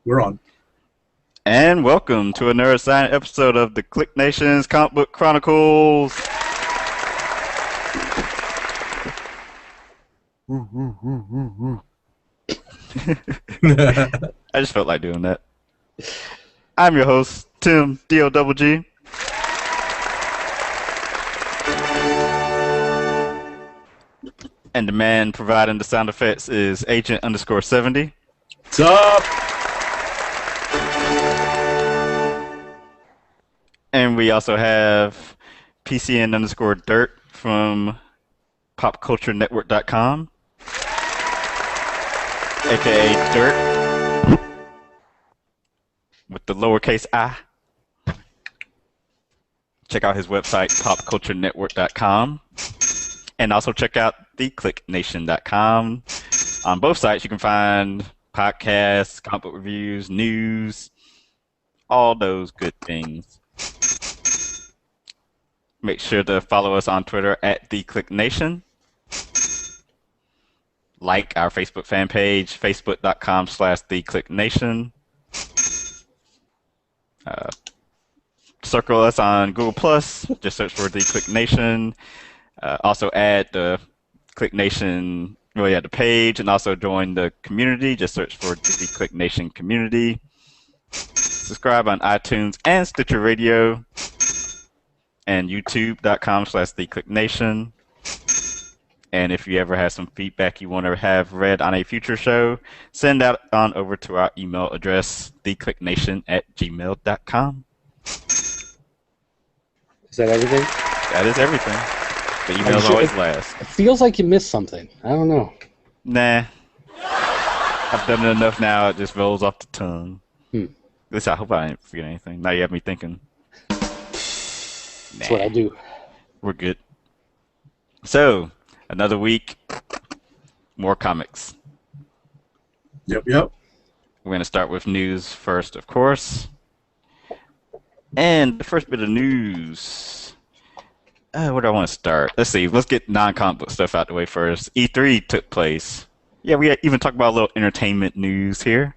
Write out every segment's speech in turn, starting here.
We're on. And welcome to another exciting episode of the Click Nation's Comic Book Chronicles. I just felt like doing that. I'm your host, Tim D-O-double-G. And the man providing the sound effects is Agent_70. What's up? And we also have PCN_Dirt from PopCultureNetwork.com, aka Dirt, with the lowercase I. Check out his website, PopCultureNetwork.com, and also check out TheClickNation.com. On both sites, you can find podcasts, comic book reviews, news, all those good things. Make sure to follow us on Twitter at TheClickNation. Like our Facebook fan page, facebook.com/TheClickNation. Circle us on Google+, just search for The Click Nation. Also add the Click Nation, the page, and also join the community. Just search for the Click Nation community. Subscribe on iTunes and Stitcher Radio, and youtube.com/TheClickNation. And if you ever have some feedback you want to have read on a future show, send that on over to our email address, theclicknation@gmail.com. Is that everything? That is everything. The emails always last. It feels like you missed something. I don't know. Nah. I've done it enough now, it just rolls off the tongue. At least I hope I didn't forget anything. Now you have me thinking. That's what I do. We're good. So, another week, more comics. Yep. We're going to start with news first, of course. And the first bit of news. Where do I want to start? Let's see. Let's get non-comic book stuff out the way first. E3 took place. Yeah, we even talked about a little entertainment news here.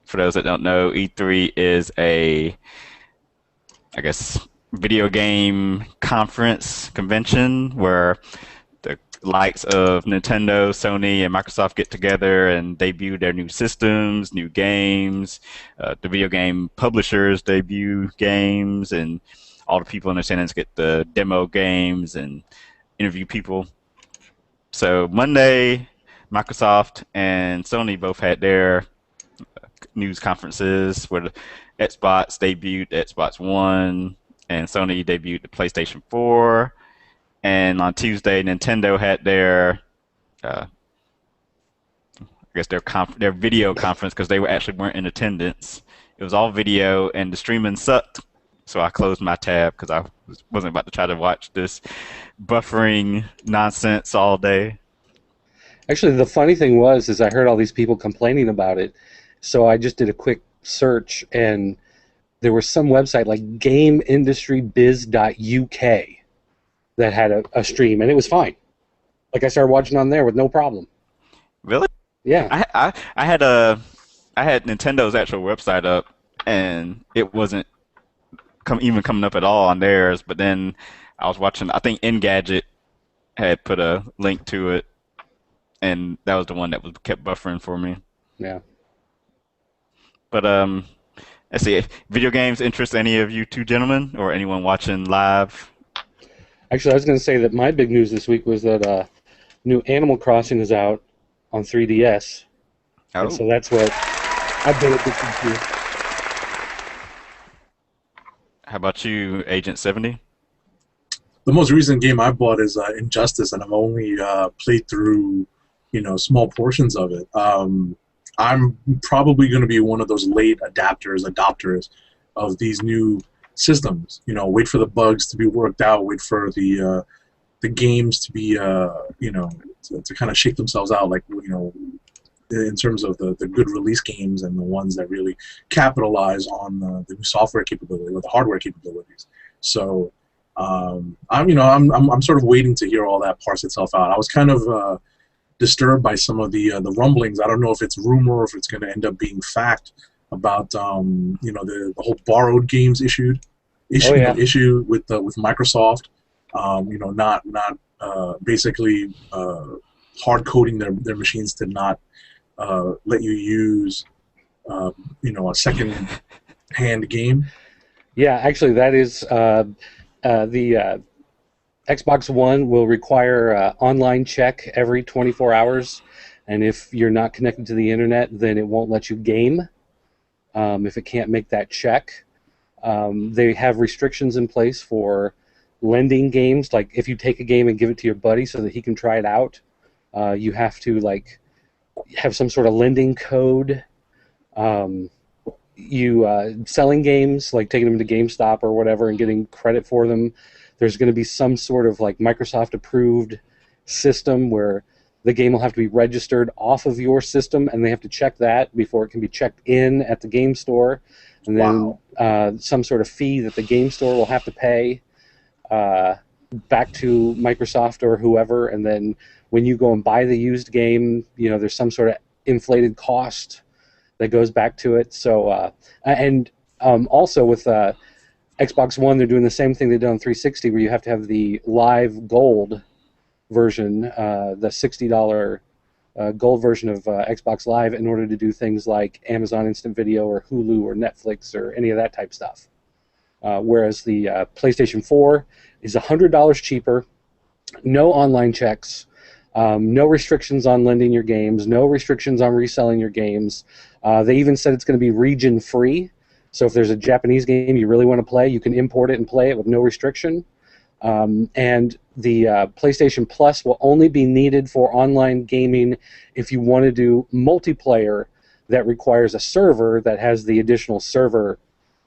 For those that don't know, E3 is a, I guess, video game convention where the likes of Nintendo, Sony, and Microsoft get together and debut their new systems, new games. The video game publishers debut games, and all the people in attendance get the demo games and interview people. So Monday, Microsoft and Sony both had their news conferences where the Xbox debuted Xbox One and Sony debuted the PlayStation 4. And on Tuesday, Nintendo had their, I guess their video conference because they weren't in attendance. It was all video, and the streaming sucked. So I closed my tab because I wasn't about to try to watch this buffering nonsense all day. Actually, the funny thing is I heard all these people complaining about it, so I just did a quick search, and there was some website like GameIndustryBiz.uk that had a stream, and it was fine. Like I started watching on there with no problem. Really? Yeah. I had Nintendo's actual website up, and it wasn't even coming up at all on theirs. But then I was watching. I think Engadget had put a link to it, and that was the one that kept buffering for me. Yeah. But let's see. Video games interest any of you two gentlemen or anyone watching live? Actually, I was going to say that my big news this week was that new Animal Crossing is out on 3DS. Oh. And so that's what I've been addicted to. How about you, Agent 70? The most recent game I bought is Injustice, and I've only played through, small portions of it. I'm probably going to be one of those late adopters of these new systems. Wait for the bugs to be worked out. Wait for the games to be, to kind of shake themselves out. Like, in terms of the good release games and the ones that really capitalize on the new software capability or the hardware capabilities. So I'm sort of waiting to hear all that parse itself out. I was kind of disturbed by some of the rumblings. I don't know if it's rumor or if it's going to end up being fact about the whole borrowed games issue with Microsoft. Not basically hard coding their machines to not let you use a second hand game. Yeah, actually, that is the Xbox One will require online check every 24 hours, and if you're not connected to the internet, then it won't let you game if it can't make that check. They have restrictions in place for lending games. Like if you take a game and give it to your buddy so that he can try it out, you have to have some sort of lending code. Selling games, like taking them to GameStop or whatever and getting credit for them, there's going to be some sort of Microsoft approved system where the game will have to be registered off of your system, and they have to check that before it can be checked in at the game store, and then some sort of fee that the game store will have to pay back to Microsoft or whoever, and then when you go and buy the used game, there's some sort of inflated cost that goes back to it. So also with Xbox One, they're doing the same thing they did on 360, where you have to have the live gold version, the $60 gold version of Xbox Live, in order to do things like Amazon Instant Video or Hulu or Netflix or any of that type stuff. Whereas the PlayStation 4 is $100 cheaper, no online checks, no restrictions on lending your games, no restrictions on reselling your games. They even said it's going to be region free. So if there's a Japanese game you really want to play, you can import it and play it with no restriction. And the PlayStation Plus will only be needed for online gaming if you want to do multiplayer that requires a server that has the additional server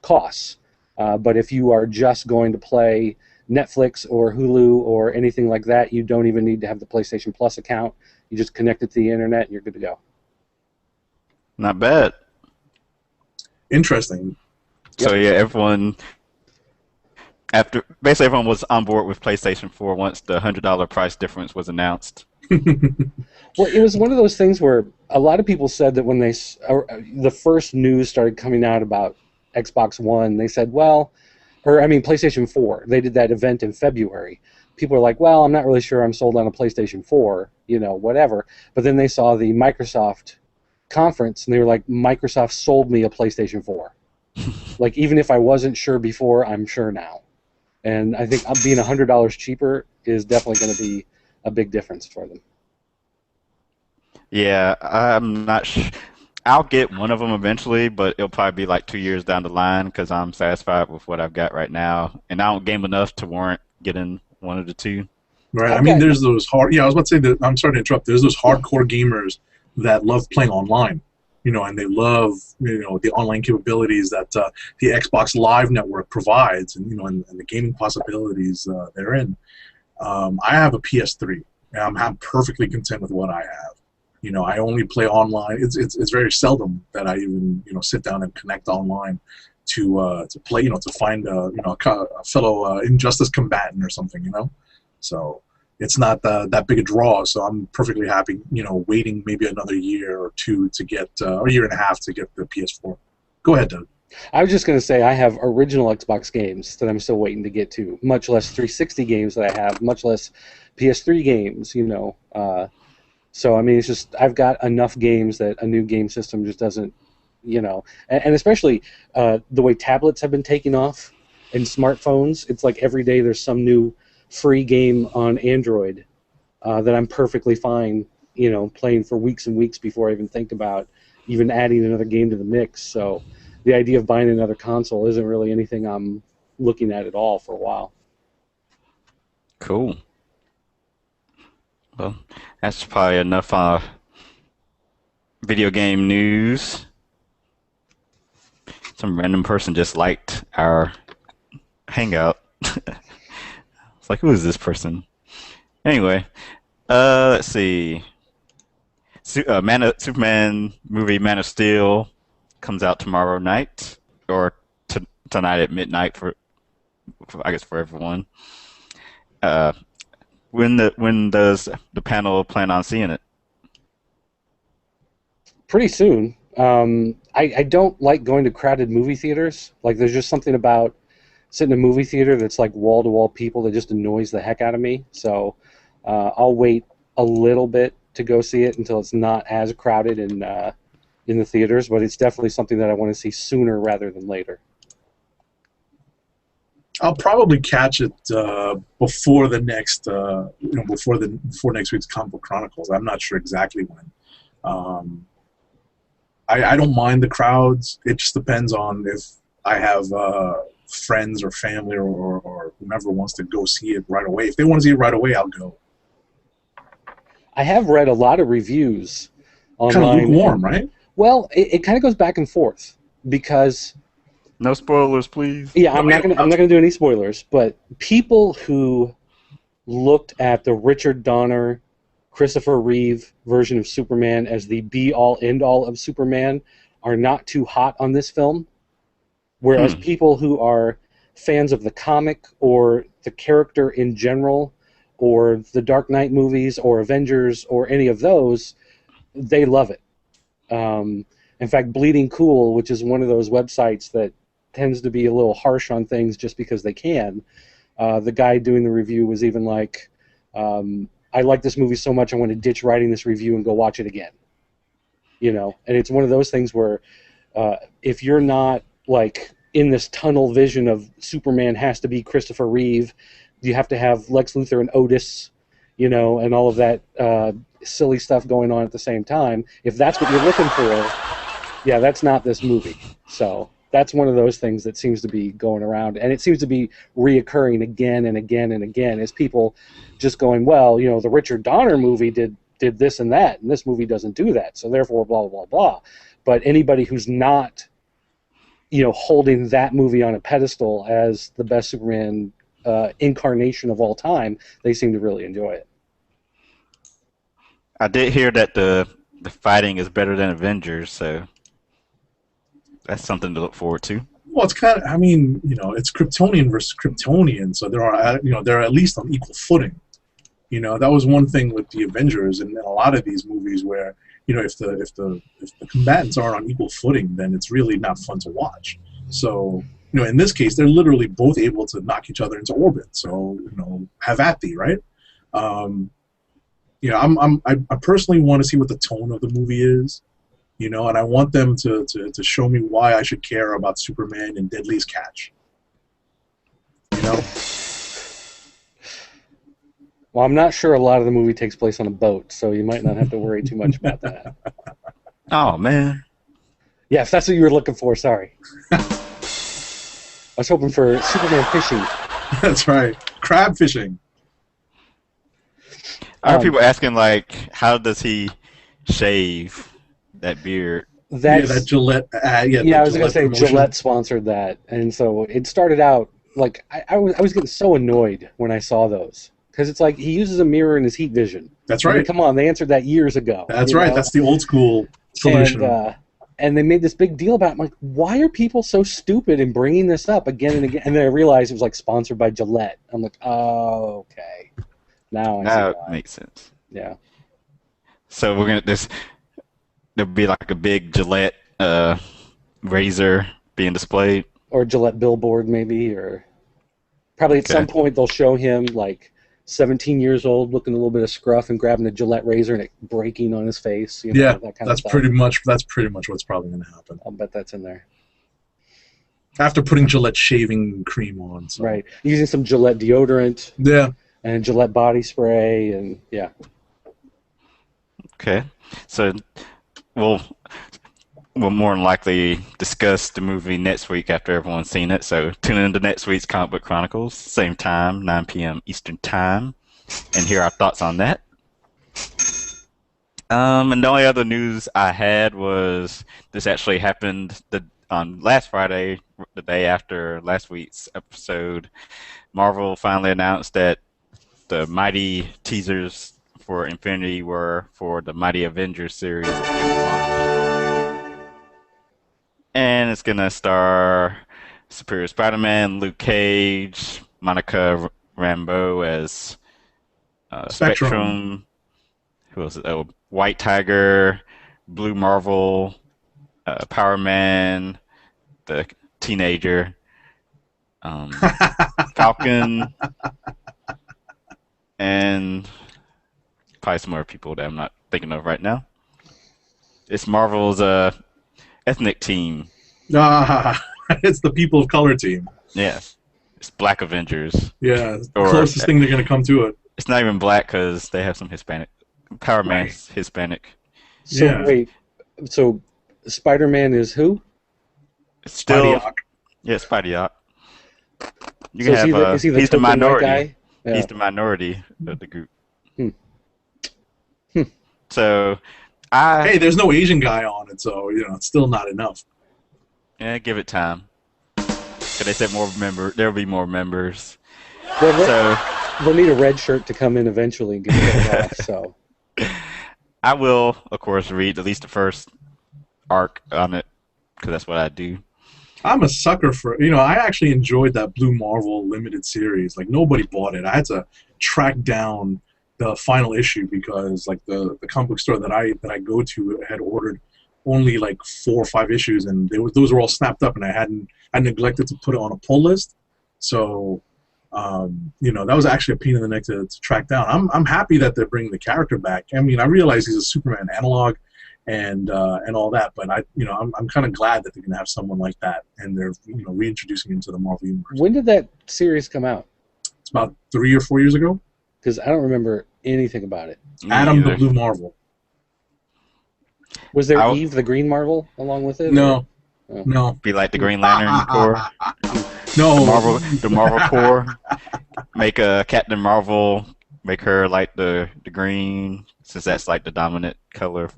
costs. But if you are just going to play Netflix or Hulu or anything like that, you don't even need to have the PlayStation Plus account. You just connect it to the internet and you're good to go. Not bad. Interesting. So yeah, everyone was on board with PlayStation 4 once the $100 price difference was announced. Well, it was one of those things where a lot of people said that when the first news started coming out about Xbox One, they said, PlayStation 4. They did that event in February. People are like, well, I'm not really sure I'm sold on a PlayStation 4, whatever. But then they saw the Microsoft conference, and they were like, Microsoft sold me a PlayStation 4. Even if I wasn't sure before, I'm sure now. And I think being $100 cheaper is definitely going to be a big difference for them. Yeah, I'm not sure. I'll get one of them eventually, but it'll probably be 2 years down the line because I'm satisfied with what I've got right now, and I don't game enough to warrant getting one of the two. Right. Okay. I mean, there's those I was about to say that. I'm sorry to interrupt. There's those hardcore gamers that love playing online, and they love the online capabilities that the Xbox Live network provides, and and the gaming possibilities therein. I have a PS3, and I'm perfectly content with what I have. I only play online. It's very seldom that I even sit down and connect online to play. To find a fellow Injustice combatant or something. So it's not that big a draw. So I'm perfectly happy. Waiting maybe another year or two to get or a year and a half to get the PS4. Go ahead, Doug. I was just going to say I have original Xbox games that I'm still waiting to get to, much less 360 games that I have, much less PS3 games. So, I mean, it's just I've got enough games that a new game system just doesn't, and especially the way tablets have been taking off and smartphones, it's like every day there's some new free game on Android that I'm perfectly fine, playing for weeks and weeks before I even think about even adding another game to the mix. So the idea of buying another console isn't really anything I'm looking at all for a while. Cool. Well, that's probably enough video game news. Some random person just liked our hangout. It's like, who is this person? Anyway, let's see. Superman movie Man of Steel comes out tomorrow night, or tonight at midnight for everyone. When does the panel plan on seeing it? pretty soon. I don't like going to crowded movie theaters. Like, there's just something about sitting in a movie theater that's like wall-to-wall people that just annoys the heck out of me. So I'll wait a little bit to go see it until it's not as crowded in the theaters. But it's definitely something that I want to see sooner rather than later. I'll probably catch it before the next, before next week's Comic Book Chronicles. I'm not sure exactly when. I don't mind the crowds. It just depends on if I have friends or family or whomever wants to go see it right away. If they want to see it right away, I'll go. I have read a lot of reviews online. Kind of lukewarm, right? Well, it kind of goes back and forth because. No spoilers, please. Yeah, I'm not gonna do any spoilers. But people who looked at the Richard Donner, Christopher Reeve version of Superman as the be-all, end-all of Superman are not too hot on this film. Whereas people who are fans of the comic or the character in general or the Dark Knight movies or Avengers or any of those, they love it. In fact, Bleeding Cool, which is one of those websites that tends to be a little harsh on things just because they can, the guy doing the review was even like, I like this movie so much I want to ditch writing this review and go watch it again. You know, and it's one of those things where if you're not like in this tunnel vision of Superman has to be Christopher Reeve, you have to have Lex Luthor and Otis, you know, and all of that silly stuff going on at the same time. If that's what you're looking for, yeah, that's not this movie. So that's one of those things that seems to be going around, and it seems to be reoccurring again and again and again as people just going, well, you know, the Richard Donner movie did this and that, and this movie doesn't do that, so therefore blah, blah, blah. But anybody who's not, you know, holding that movie on a pedestal as the best Superman incarnation of all time, they seem to really enjoy it. I did hear that the fighting is better than Avengers, so that's something to look forward to. Well, it's kind of, I mean, you know, it's Kryptonian versus Kryptonian, so they're at least on equal footing. You know, that was one thing with the Avengers and a lot of these movies where, you know, if the combatants aren't on equal footing, then it's really not fun to watch. So, you know, in this case, they're literally both able to knock each other into orbit. So, you know, have at thee, right? You know, I personally want to see what the tone of the movie is. You know, and I want them to show me why I should care about Superman and Deadly's catch. You know? Well, I'm not sure a lot of the movie takes place on a boat, so you might not have to worry too much about that. Oh, man. Yeah, if that's what you were looking for, sorry. I was hoping for Superman fishing. That's right. Crab fishing. I heard people asking, like, how does he shave that beard? That Gillette. I was going to say Gillette sponsored that, and so it started out like I was getting so annoyed when I saw those because it's like he uses a mirror in his heat vision. That's right. I mean, come on, they answered that years ago. That's right. Know? That's the old school solution. And they made this big deal about it. I'm like, why are people so stupid in bringing this up again and again? And then I realized it was like sponsored by Gillette. I'm like, oh, okay. Now it makes sense. Yeah. So there'll be like a big Gillette razor being displayed. Or a Gillette billboard, maybe, or probably at some point they'll show him like 17 years old, looking a little bit of scruff and grabbing a Gillette razor and it breaking on his face. You know, yeah, that kind that's of stuff. pretty much what's probably going to happen. I'll bet that's in there. After putting Gillette shaving cream on. So. Right. Using some Gillette deodorant. Yeah. And Gillette body spray, and yeah. Okay. So we'll more than likely discuss the movie next week after everyone's seen it. So tune in to next week's Comic Book Chronicles, same time, 9 p.m. Eastern Time, and hear our thoughts on that. And the only other news I had was this actually happened on last Friday, the day after last week's episode. Marvel finally announced that the mighty teasers for Infinity were for the Mighty Avengers series. And it's going to star Superior Spider-Man, Luke Cage, Monica Rambeau as Spectrum. Who else? Oh, White Tiger, Blue Marvel, Power Man, the teenager, um, Falcon, and probably some more people that I'm not thinking of right now. It's Marvel's ethnic team. Ah, it's the people of color team. Yeah, it's Black Avengers. Yeah, the Or closest thing they're going to come to it. it's not even black because they have some Hispanic. Power Right. Man's Hispanic. So Yeah. wait, so Spider-Man is who? It's still Spidey-Ock. yeah, Spidey-Ock. You So can have is he the he's the token white minority. guy? Yeah. He's the minority of the group. Hmm. Hmm. So Hey, there's no Asian guy on it, so it's still not enough. yeah, give it time. 'Cause they said there'll be more members. Well, So they'll need a red shirt to come in eventually and get it off. So I will, of course, read at least the first arc on it because that's what I do. I'm a sucker for I actually enjoyed that Blue Marvel limited series. Like nobody bought it. I had to track down the final issue because like the comic book store that I go to had ordered only like 4 or 5 issues, and those were all snapped up, and I neglected to put it on a pull list. So that was actually a pain in the neck to track down. I'm happy that they're bringing the character back. I mean, I realize he's a Superman analog and all that, but I'm kind of glad that they're gonna have someone like that, and they're reintroducing him to the Marvel universe. when did that series come out? It's about 3 or 4 years ago. Because I don't remember anything about it. Me Adam the either. Blue Marvel. Was there I- Eve the Green Marvel along with it? No, Oh. no, Be like the Green Lantern Corps. no. The Marvel Corps. Make Captain Marvel. Make her like the green, since that's like the dominant color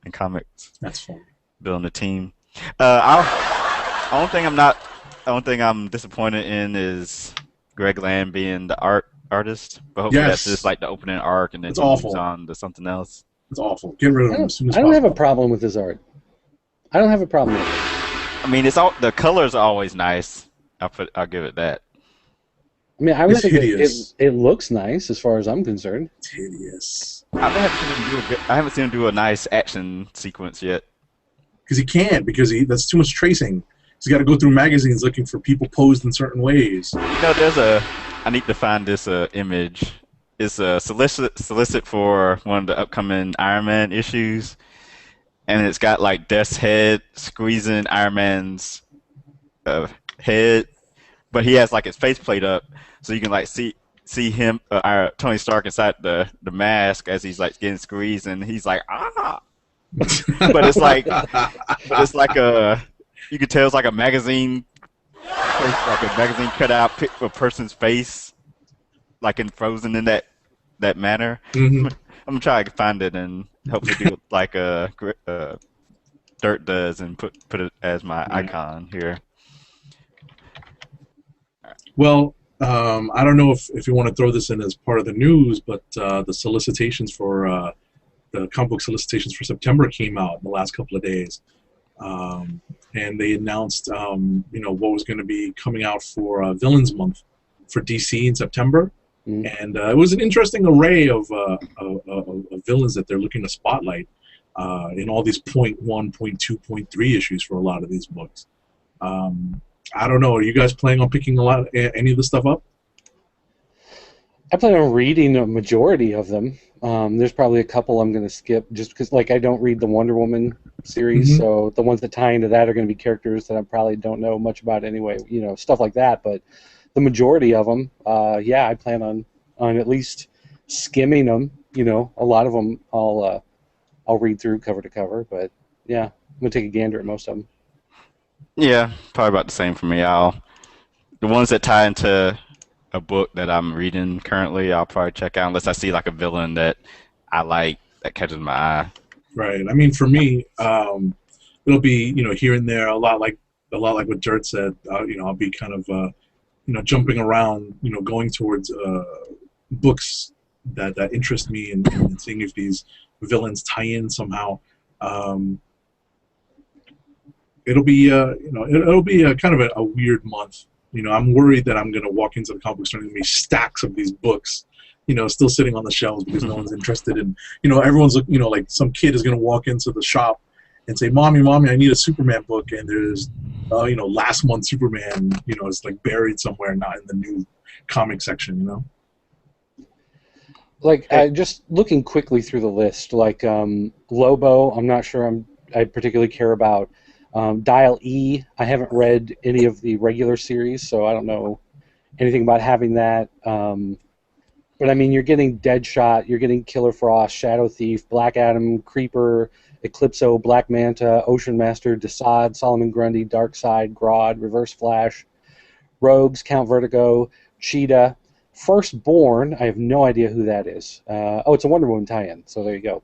in comics. That's funny. Building a team. Only thing I'm disappointed in is Greg Land being the artist. But hopefully Yes. that's just like the opening arc, and then It's he moves awful. on to something else. It's awful. Get rid of I him as soon as don't have possible. a problem with his art. I don't have a problem with it. I mean, the colors are always nice. I'll give it that. I mean, I It's think hideous. it looks nice as far as I'm concerned. It's hideous. I haven't seen him do a nice action sequence yet. Because he can't. Because that's too much tracing. He's got to go through magazines looking for people posed in certain ways. I need to find this image. It's a solicit for one of the upcoming Iron Man issues, and it's got like Death's head squeezing Iron Man's head, but he has like his faceplate up, so you can like see him, Tony Stark inside the mask as he's like getting squeezed, and he's like but it's like you could tell it's like a magazine. Like a magazine cutout of a person's face, like frozen in that manner. Mhm. I'm gonna try to find it and hopefully do it like Dirt does and put it as my icon here. Well, I don't know if you want to throw this in as part of the news, but the solicitations for the comic book solicitations for September came out in the last couple of days, and they announced what was going to be coming out for Villains Month for DC in September, and it was an interesting array of villains that they're looking to spotlight in all these point 1, point 2, point 3 issues for a lot of these books. I don't know. Are you guys planning on picking any of this stuff up? I plan on reading a majority of them. There's probably a couple I'm going to skip just because, like, I don't read the Wonder Woman series, so the ones that tie into that are going to be characters that I probably don't know much about anyway, stuff like that. But the majority of them, I plan on at least skimming them. A lot of them I'll read through cover to cover, but yeah, I'm going to take a gander at most of them. Yeah, probably about the same for me. The ones that tie into a book that I'm reading currently, I'll probably check out unless I see like a villain that I like that catches my eye. Right. I mean, for me, it'll be here and there, a lot like what Dirt said. I'll be kind of jumping around, going towards books that interest me and seeing if these villains tie in somehow. It'll be it'll be a kind of a weird month. I'm worried that I'm going to walk into the comic book store and there's going to be stacks of these books still sitting on the shelves because no one's interested in, everyone's, like some kid is going to walk into the shop and say, mommy, I need a Superman book. And there's, last month's Superman, is like buried somewhere, not in the new comic section, Like, just looking quickly through the list, like Lobo, I'm not sure I particularly care about. Dial E, I haven't read any of the regular series, so I don't know anything about having that. But I mean, you're getting Deadshot, you're getting Killer Frost, Shadow Thief, Black Adam, Creeper, Eclipso, Black Manta, Ocean Master, Desaad, Solomon Grundy, Darkseid, Grodd, Reverse Flash, Rogues, Count Vertigo, Cheetah, Firstborn. I have no idea who that is. It's a Wonder Woman tie-in, so there you go.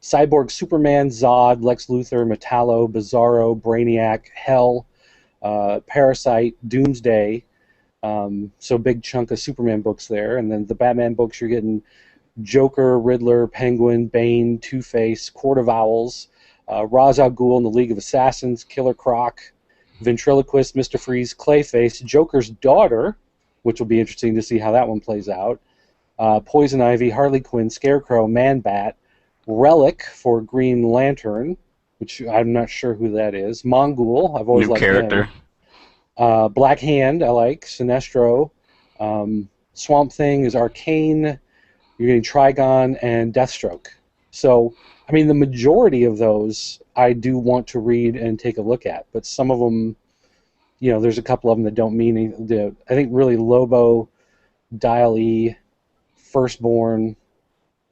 Cyborg, Superman, Zod, Lex Luthor, Metallo, Bizarro, Brainiac, Hell, Parasite, Doomsday. So big chunk of Superman books there. And then the Batman books, you're getting Joker, Riddler, Penguin, Bane, Two-Face, Court of Owls, Ra's al Ghul and the League of Assassins, Killer Croc, Ventriloquist, Mr. Freeze, Clayface, Joker's daughter, which will be interesting to see how that one plays out, Poison Ivy, Harley Quinn, Scarecrow, Man-Bat, Relic for Green Lantern, which I'm not sure who that is, Mongul, I've always liked character. him. Black Hand, I like, Sinestro, Swamp Thing is Arcane, you're getting Trigon, and Deathstroke. So, I mean, the majority of those I do want to read and take a look at, but some of them, there's a couple of them that don't mean anything. I think really Lobo, Dial E, Firstborn,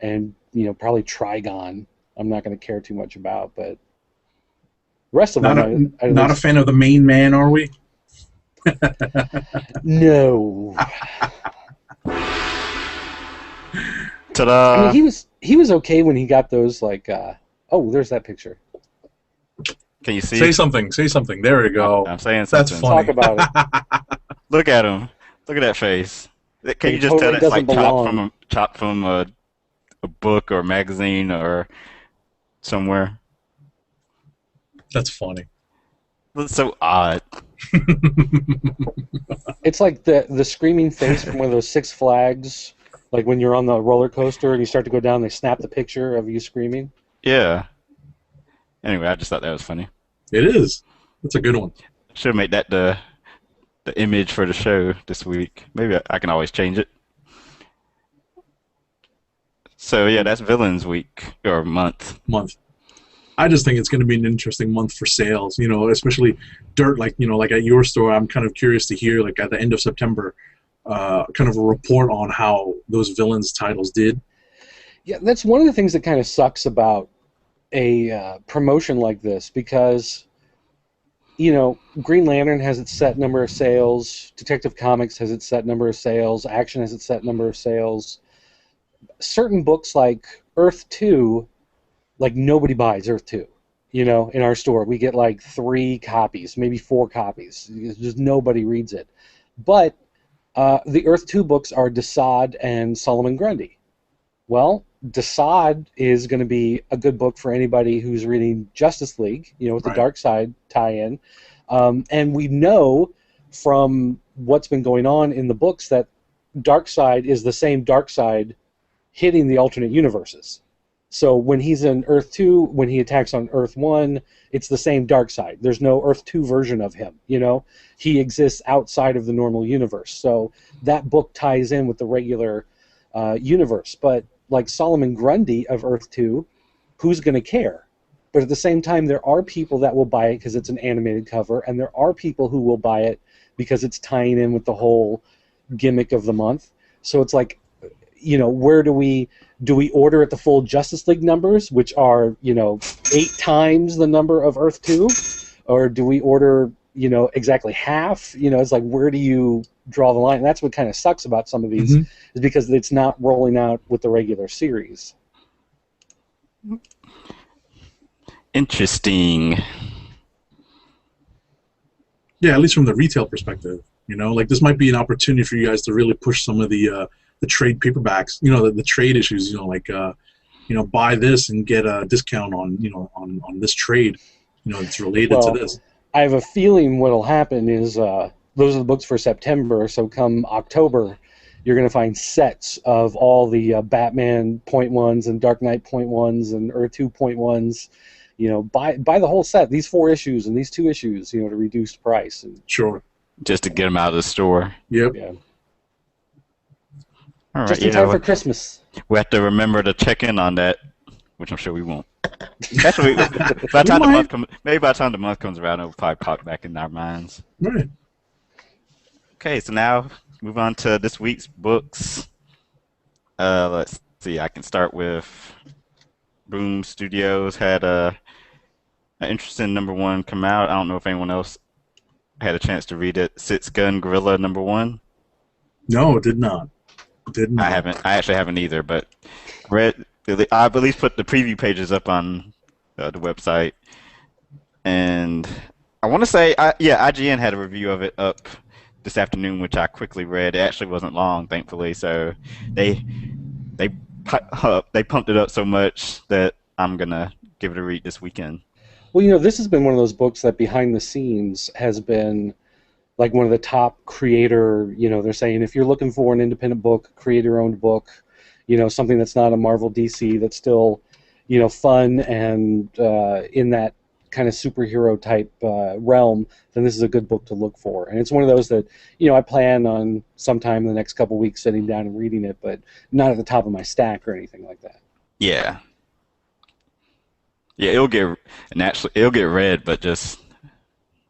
and probably Trigon. I'm not going to care too much about, but the rest of them. Not a fan of the main man, are we? No. Ta-da! I mean, he was okay when he got those like. There's that picture. Can you see? Say something. There we go. I'm saying something. That's funny. Talk about it. Look at him. Look at that face. Can you just totally tell that's like belong. chopped from a book or magazine or somewhere? That's funny. That's so odd. It's like the screaming face from one of those Six Flags, like when you're on the roller coaster and you start to go down, they snap the picture of you screaming. Yeah. Anyway, I just thought that was funny. It is. That's a good one. Should make that the image for the show this week. Maybe I can always change it. So yeah, that's Villains Week or month. I just think it's going to be an interesting month for sales. Especially Dirt. Like at your store, I'm kind of curious to hear like at the end of September, kind of a report on how those Villains titles did. Yeah, that's one of the things that kind of sucks about a promotion like this because, Green Lantern has its set number of sales, Detective Comics has its set number of sales, Action has its set number of sales. Certain books like Earth 2, like nobody buys Earth 2. In our store. We get like 3 copies, maybe 4 copies. Just nobody reads it. But the Earth 2 books are Desaad and Solomon Grundy. Well, Desaad is going to be a good book for anybody who's reading Justice League, with the Darkseid tie-in. And we know from what's been going on in the books that Darkseid is the same Darkseid hitting the alternate universes. So when he's in Earth 2, when he attacks on Earth 1, it's the same Darkseid. There's no Earth 2 version of him, He exists outside of the normal universe. So that book ties in with the regular universe. But like Solomon Grundy of Earth 2, who's going to care? But at the same time, there are people that will buy it because it's an animated cover, and there are people who will buy it because it's tying in with the whole gimmick of the month. So it's like, where do we order at the full Justice League numbers, which are 8 times the number of Earth 2, or do we order exactly half? It's like, where do you draw the line? And that's what kind of sucks about some of these, is because it's not rolling out with the regular series. Interesting. Yeah, at least from the retail perspective, like this might be an opportunity for you guys to really push some of the trade paperbacks, the trade issues, buy this and get a discount on, on this trade, it's related to this. I have a feeling what'll happen is those are the books for September, so come October, You're going to find sets of all the Batman point ones and Dark Knight point ones and Earth 2 point ones. You know, buy the whole set, these 4 issues and these 2 issues, you know, at a reduced price. And, Sure. Just to get them out of the store. Yep. yeah. All right, Just in time for Christmas. we have to remember to check in on that, which I'm sure we won't. Actually, by the time the month maybe by the time the month comes around, it'll probably pop back in our minds. Right. Okay, so now move on to this week's books. Let's see. I can start with Boom Studios had an interesting #1 come out. I don't know if anyone else had a chance to read it. Six Gun Gorilla #1. No, did not. Did not. I haven't. I actually haven't either. But read. I've at least put the preview pages up on the website, and I want to say, IGN had a review of it up this afternoon, which I quickly read. It actually wasn't long, thankfully. So they pumped it up so much that I'm gonna give it a read this weekend. Well, you know, this has been one of those books that behind the scenes has been like one of the top creator, you know, they're saying if you're looking for an independent book, creator-owned book, you know, something that's not a Marvel DC, that's still, you know, fun and in that kind of superhero type realm, then this is a good book to look for. And it's one of those that, you know, I plan on sometime in the next couple weeks sitting down and reading it, but not at the top of my stack or anything like that. Yeah. Yeah, it'll get read, but just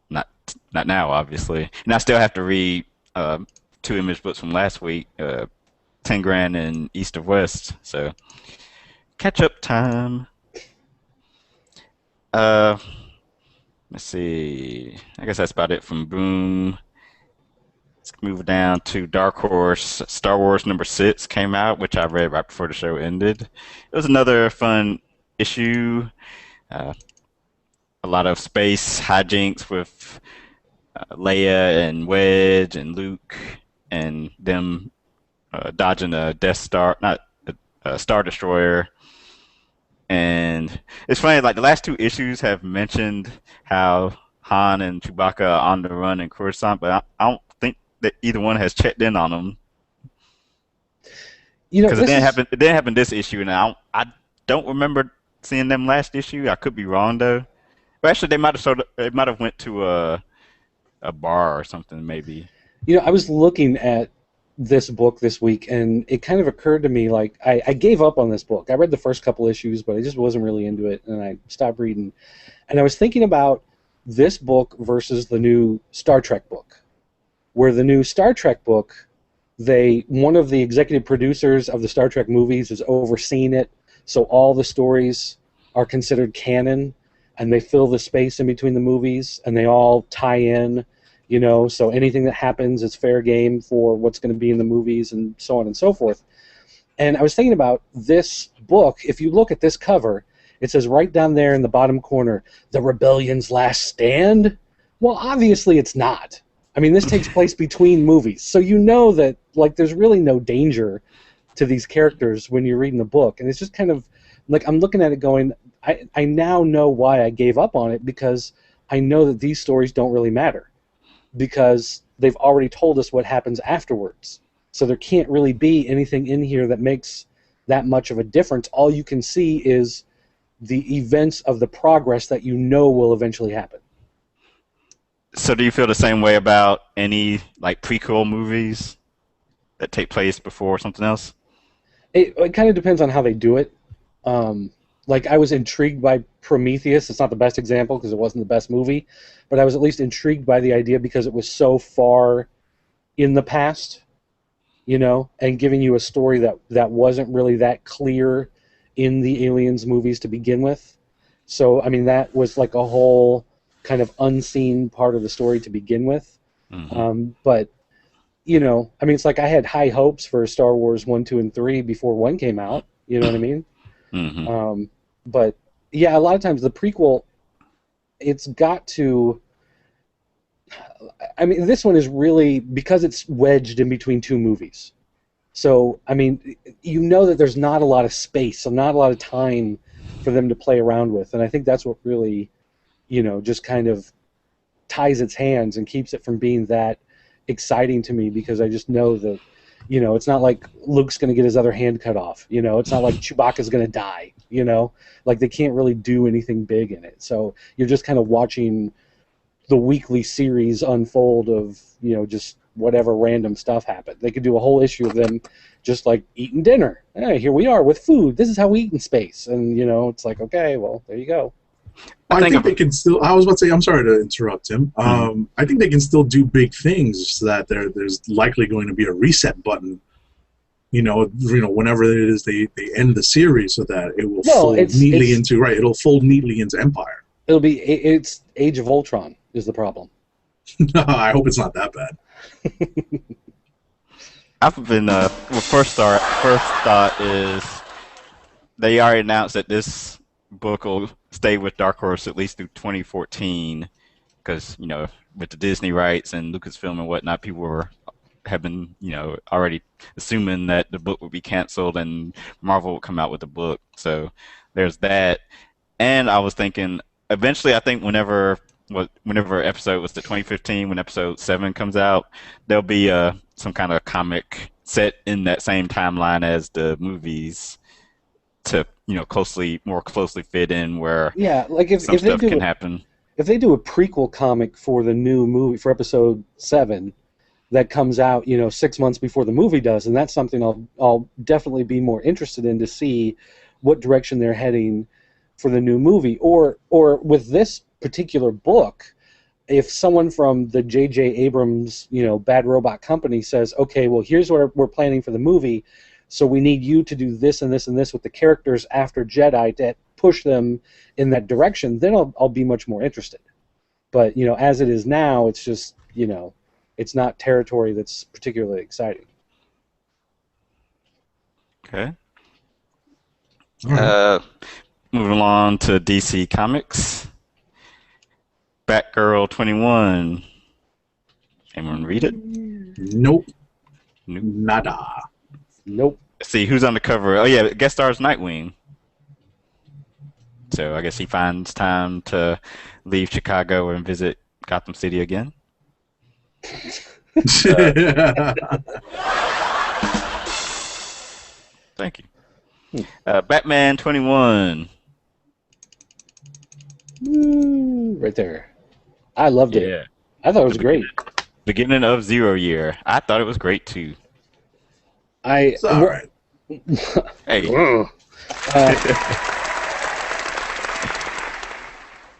not now, obviously. And I still have to read 2 Image books from last week, 10 Grand and East of West. So catch up time. Let's see. I guess that's about it from Boom. Let's move down to Dark Horse. Star Wars #6 came out, which I read right before the show ended. It was another fun issue. A lot of space hijinks with Leia and Wedge and Luke and them dodging a Death Star, not a Star Destroyer. And it's funny, like the last 2 issues have mentioned how Han and Chewbacca are on the run in Coruscant, but I don't think that either one has checked in on them. You know, because it didn't happen this issue, and I don't remember seeing them last issue. I could be wrong though. But actually, they might have went to a bar or something, maybe. You know, I was looking at this book this week, and it kind of occurred to me, like, I gave up on this book. I read the first couple issues, but I just wasn't really into it, and I stopped reading. And I was thinking about this book versus the new Star Trek book, where the new Star Trek book, one of the executive producers of the Star Trek movies is overseeing it, so all the stories are considered canon, and they fill the space in between the movies, and they all tie in. You know, so anything that happens is fair game for what's going to be in the movies and so on and so forth. And I was thinking about this book. If you look at this cover, it says right down there in the bottom corner, "The Rebellion's Last Stand." Well, obviously it's not. I mean, this takes place between movies. So you know that, like, there's really no danger to these characters when you're reading the book. And it's just kind of, like, I'm looking at it going, I now know why I gave up on it, because I know that these stories don't really matter, because they've already told us what happens afterwards. So there can't really be anything in here that makes that much of a difference. All you can see is the events of the progress that you know will eventually happen. So do you feel the same way about any, like, prequel movies that take place before something else? It kind of depends on how they do it. Like, I was intrigued by Prometheus. It's not the best example because it wasn't the best movie, but I was at least intrigued by the idea because it was so far in the past, you know, and giving you a story that wasn't really that clear in the Aliens movies to begin with. So, I mean, that was like a whole kind of unseen part of the story to begin with. Mm-hmm. But, you know, I mean, it's like I had high hopes for Star Wars 1, 2, and 3 before 1 came out. You know what I mean? Mm-hmm. But, yeah, a lot of times the prequel, it's got to... I mean, this one is really... because it's wedged in between 2 movies. So, I mean, you know that there's not a lot of space, so not a lot of time for them to play around with. And I think that's what really, you know, just kind of ties its hands and keeps it from being that exciting to me, because I just know that, You know, it's not like Luke's going to get his other hand cut off. You know, it's not like Chewbacca's going to die. You know, like they can't really do anything big in it. So you're just kind of watching the weekly series unfold of, you know, just whatever random stuff happened. They could do a whole issue of them just like eating dinner. Hey, here we are with food. This is how we eat in space. And, you know, it's like, okay, well, there you go. I think they can still. I was about to say. I'm sorry to interrupt, Tim. I think they can still do big things. So that there's likely going to be a reset button. You know, whenever it is they end the series, so that it will fold neatly into It'll fold neatly into Empire. It's Age of Ultron is the problem. I hope it's not that bad. I've been first thought is they already announced that this book will stay with Dark Horse at least through 2014, because, you know, with the Disney rights and Lucasfilm and whatnot, people have been, you know, already assuming that the book would be canceled and Marvel would come out with the book. So there's that. And I was thinking eventually, I think whenever episode was the 2015, when episode 7 comes out, there'll be some kind of comic set in that same timeline as the movies to, you know, more closely fit in where like if stuff can happen. If they do a prequel comic for the new movie, for episode 7, that comes out, you know, 6 months before the movie does, and that's something I'll definitely be more interested in to see what direction they're heading for the new movie. Or with this particular book, if someone from the J.J. Abrams, you know, Bad Robot Company says, okay, well, here's what we're planning for the movie, so we need you to do this and this and this with the characters after Jedi to push them in that direction, then I'll be much more interested. But, you know, as it is now, it's just, you know, it's not territory that's particularly exciting. Okay. Moving along to DC Comics. Batgirl 21. Anyone read it? Nope. Nada. Nope. Let's see who's on the cover. Oh yeah, guest stars Nightwing. So I guess he finds time to leave Chicago and visit Gotham City again. Thank you. Batman 21. Right there. I loved it. Yeah. I thought it was great. Beginning of Zero Year. I thought it was great too. It's all right. Hey.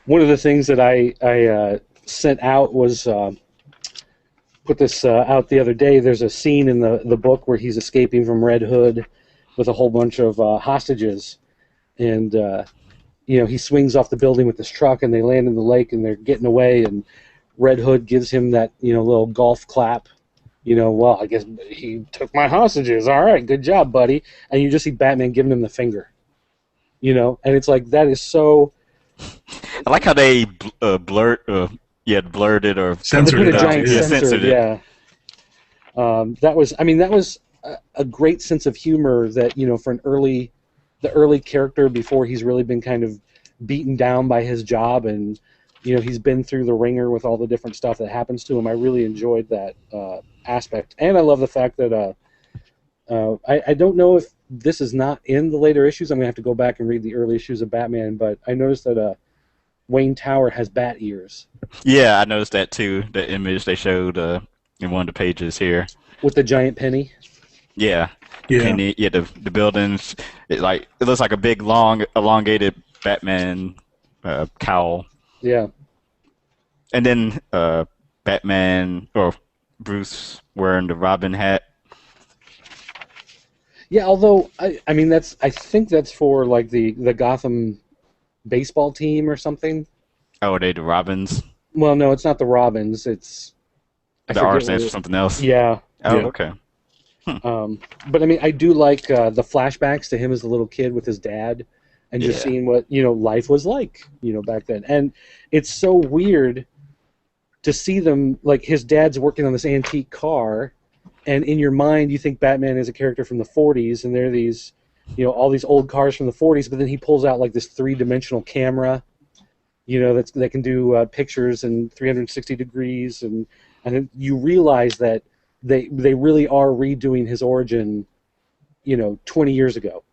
One of the things that I sent out was put this out the other day. There's a scene in the book where he's escaping from Red Hood with a whole bunch of hostages, and you know, he swings off the building with this truck, and they land in the lake, and they're getting away, and Red Hood gives him that, you know, little golf clap. You know, well, I guess he took my hostages. All right, good job, buddy. And you just see Batman giving him the finger. You know, and it's like, that is so... I like how they blurred it or censored it. Giant censored, yeah. That was a great sense of humor that, you know, for the early character before he's really been kind of beaten down by his job, and, you know, he's been through the ringer with all the different stuff that happens to him. I really enjoyed that aspect, and I love the fact that I don't know if this is not in the later issues. I'm gonna have to go back and read the early issues of Batman, but I noticed that Wayne Tower has bat ears. Yeah, I noticed that too. The image they showed in one of the pages here with the giant penny. Yeah. Penny, yeah. The buildings. It looks like a big, long, elongated Batman cowl. Yeah. And then Batman or Bruce wearing the Robin hat. Yeah, although I think that's for like the Gotham baseball team or something. Oh, are they the Robins? Well, no, it's not the Robins. It's the R stands for something else. Yeah. Oh, yeah. Okay. But I mean, I do like the flashbacks to him as a little kid with his dad, and just seeing what, you know, life was like, you know, back then. And it's so weird to see them, like, his dad's working on this antique car, and in your mind you think Batman is a character from the 40s, and there are these, you know, all these old cars from the 40s, but then he pulls out like this 3-dimensional camera, you know, that can do pictures in 360 degrees, and then you realize that they really are redoing his origin, 20 years ago,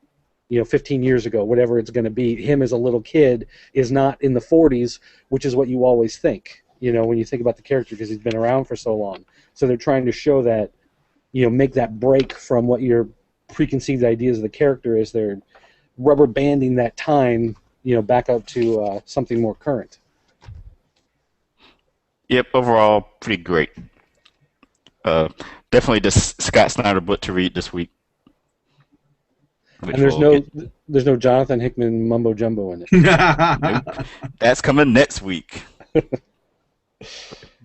15 years ago, whatever it's going to be. Him as a little kid is not in the 40s, which is what you always think, when you think about the character, because he's been around for so long. So they're trying to show that, make that break from what your preconceived ideas of the character is. They're rubber banding that time, back up to something more current. Yep, overall, pretty great. Definitely the Scott Snyder book to read this week. And there's no Jonathan Hickman mumbo jumbo in it. Nope. That's coming next week.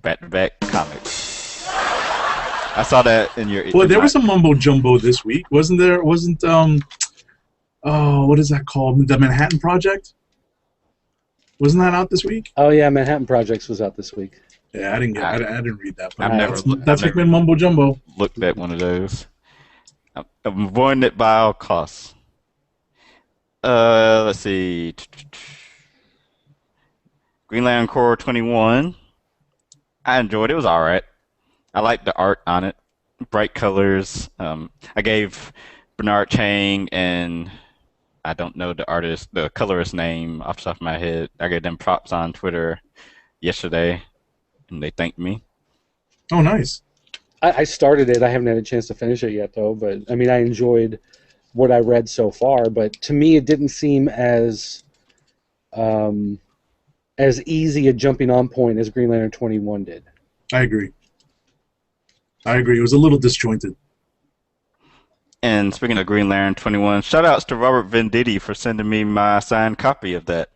Back-to-back comics. I saw that in your. Well, there was some mumbo jumbo this week, wasn't there? Wasn't what is that called? The Manhattan Project? Wasn't that out this week? Oh yeah, Manhattan Projects was out this week. Yeah, I didn't read that. That's Hickman mumbo jumbo. Looked at one of those. I'm avoiding it by all costs. Let's see. Green Lantern Corps 21. I enjoyed it. It was all right. I liked the art on it. Bright colors. I gave Bernard Chang and I don't know the colorist name off the top of my head. I gave them props on Twitter yesterday, and they thanked me. Oh, nice. I started it. I haven't had a chance to finish it yet, though. But I mean, I enjoyed what I read so far. But to me, it didn't seem as easy a jumping on point as Green Lantern 21 did. I agree. It was a little disjointed. And speaking of Green Lantern 21, shout-outs to Robert Venditti for sending me my signed copy of that.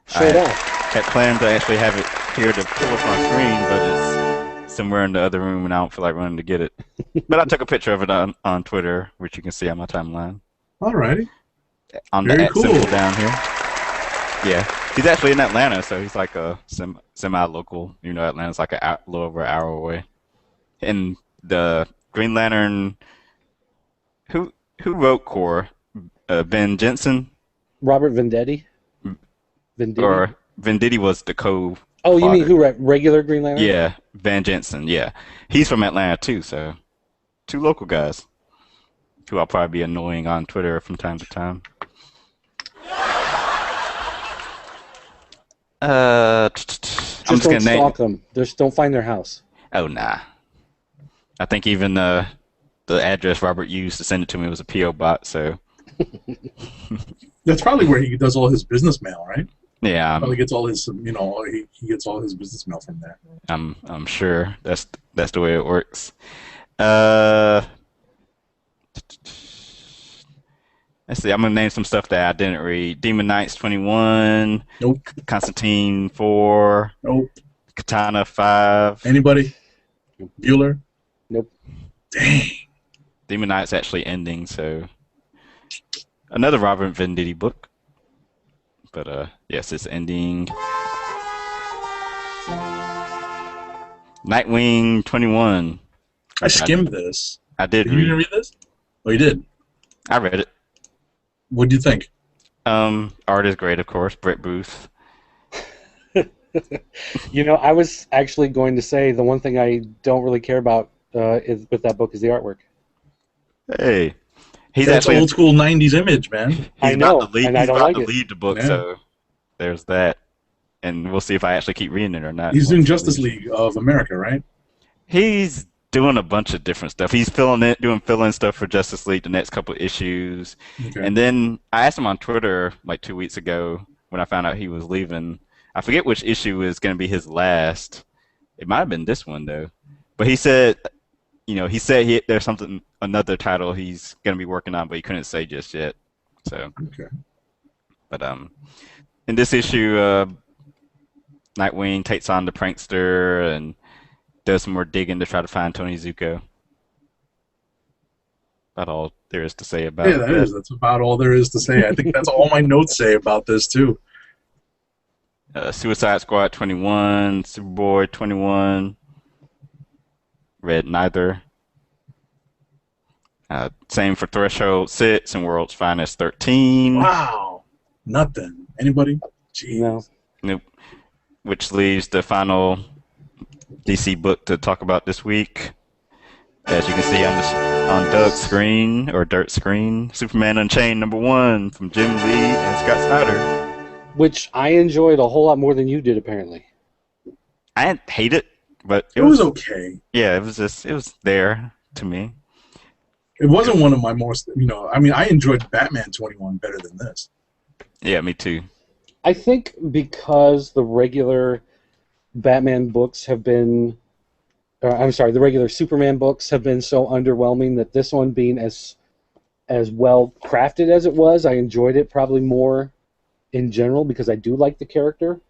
Sure enough. Had planned to actually have it here to pull up on screen, but it's somewhere in the other room, and I don't feel like running to get it. But I took a picture of it on Twitter, which you can see on my timeline. Alrighty. On the symbol down here. Yeah. He's actually in Atlanta, so he's like a semi-local. Atlanta's like a little over an hour away. And the Green Lantern... Who wrote Core? Ben Jensen? Robert Venditti? Or Venditti was the co. Oh, you mean who wrote regular Green Lantern? Yeah, Van Jensen. Yeah, he's from Atlanta too. So, two local guys who I'll probably be annoying on Twitter from time to time. Just don't stalk them. Just don't find their house. Oh nah. I think even the address Robert used to send it to me was a PO box. So. That's probably where he does all his business mail, right? Yeah, probably gets all his, he gets all his business mail from there. I'm sure that's the way it works. Let's see. I'm gonna name some stuff that I didn't read. Demon Knights 21. Nope. Constantine 4. Nope. Katana 5. Anybody? Bueller? Nope. Dang. Demon Knights actually ending, so another Robert Venditti book. But yes, it's ending. Nightwing 21. I skimmed this. I did. You didn't read this? Oh, you did? I read it. What do you think? Art is great, of course. Brett Booth. I was actually going to say the one thing I don't really care about with that book is the artwork. Hey. He's That's actually old school '90s image, man. I know, and I don't like it. He's about to lead the book, Yeah. so there's that. And we'll see if I actually keep reading it or not. He's doing Justice League of America, right? He's doing a bunch of different stuff. He's doing fill-in stuff for Justice League the next couple of issues. Okay. And then I asked him on Twitter like 2 weeks ago when I found out he was leaving. I forget which issue is going to be his last. It might have been this one though. But he said, there's another title he's going to be working on, but he couldn't say just yet. So. Okay. But in this issue, Nightwing takes on the prankster and does some more digging to try to find Tony Zuko. That's all there is to say about it. Yeah, that's about all there is to say. I think that's all my notes say about this too. Suicide Squad 21, Superboy 21, read neither. Same for Threshold 6 and World's Finest 13. Wow. Nothing. Anybody? Jeez. No. Nope. Which leaves the final DC book to talk about this week. As you can see on Doug's screen, or Dirt's screen, Superman Unchained #1 from Jim Lee and Scott Snyder. Which I enjoyed a whole lot more than you did, apparently. I didn't hate it, but it was okay. Yeah, it was there to me. It wasn't one of my most, I mean, I enjoyed Batman 21 better than this. Yeah, me too. I think because the regular Batman books have been, the regular Superman books have been so underwhelming that this one being as well crafted as it was, I enjoyed it probably more in general because I do like the character.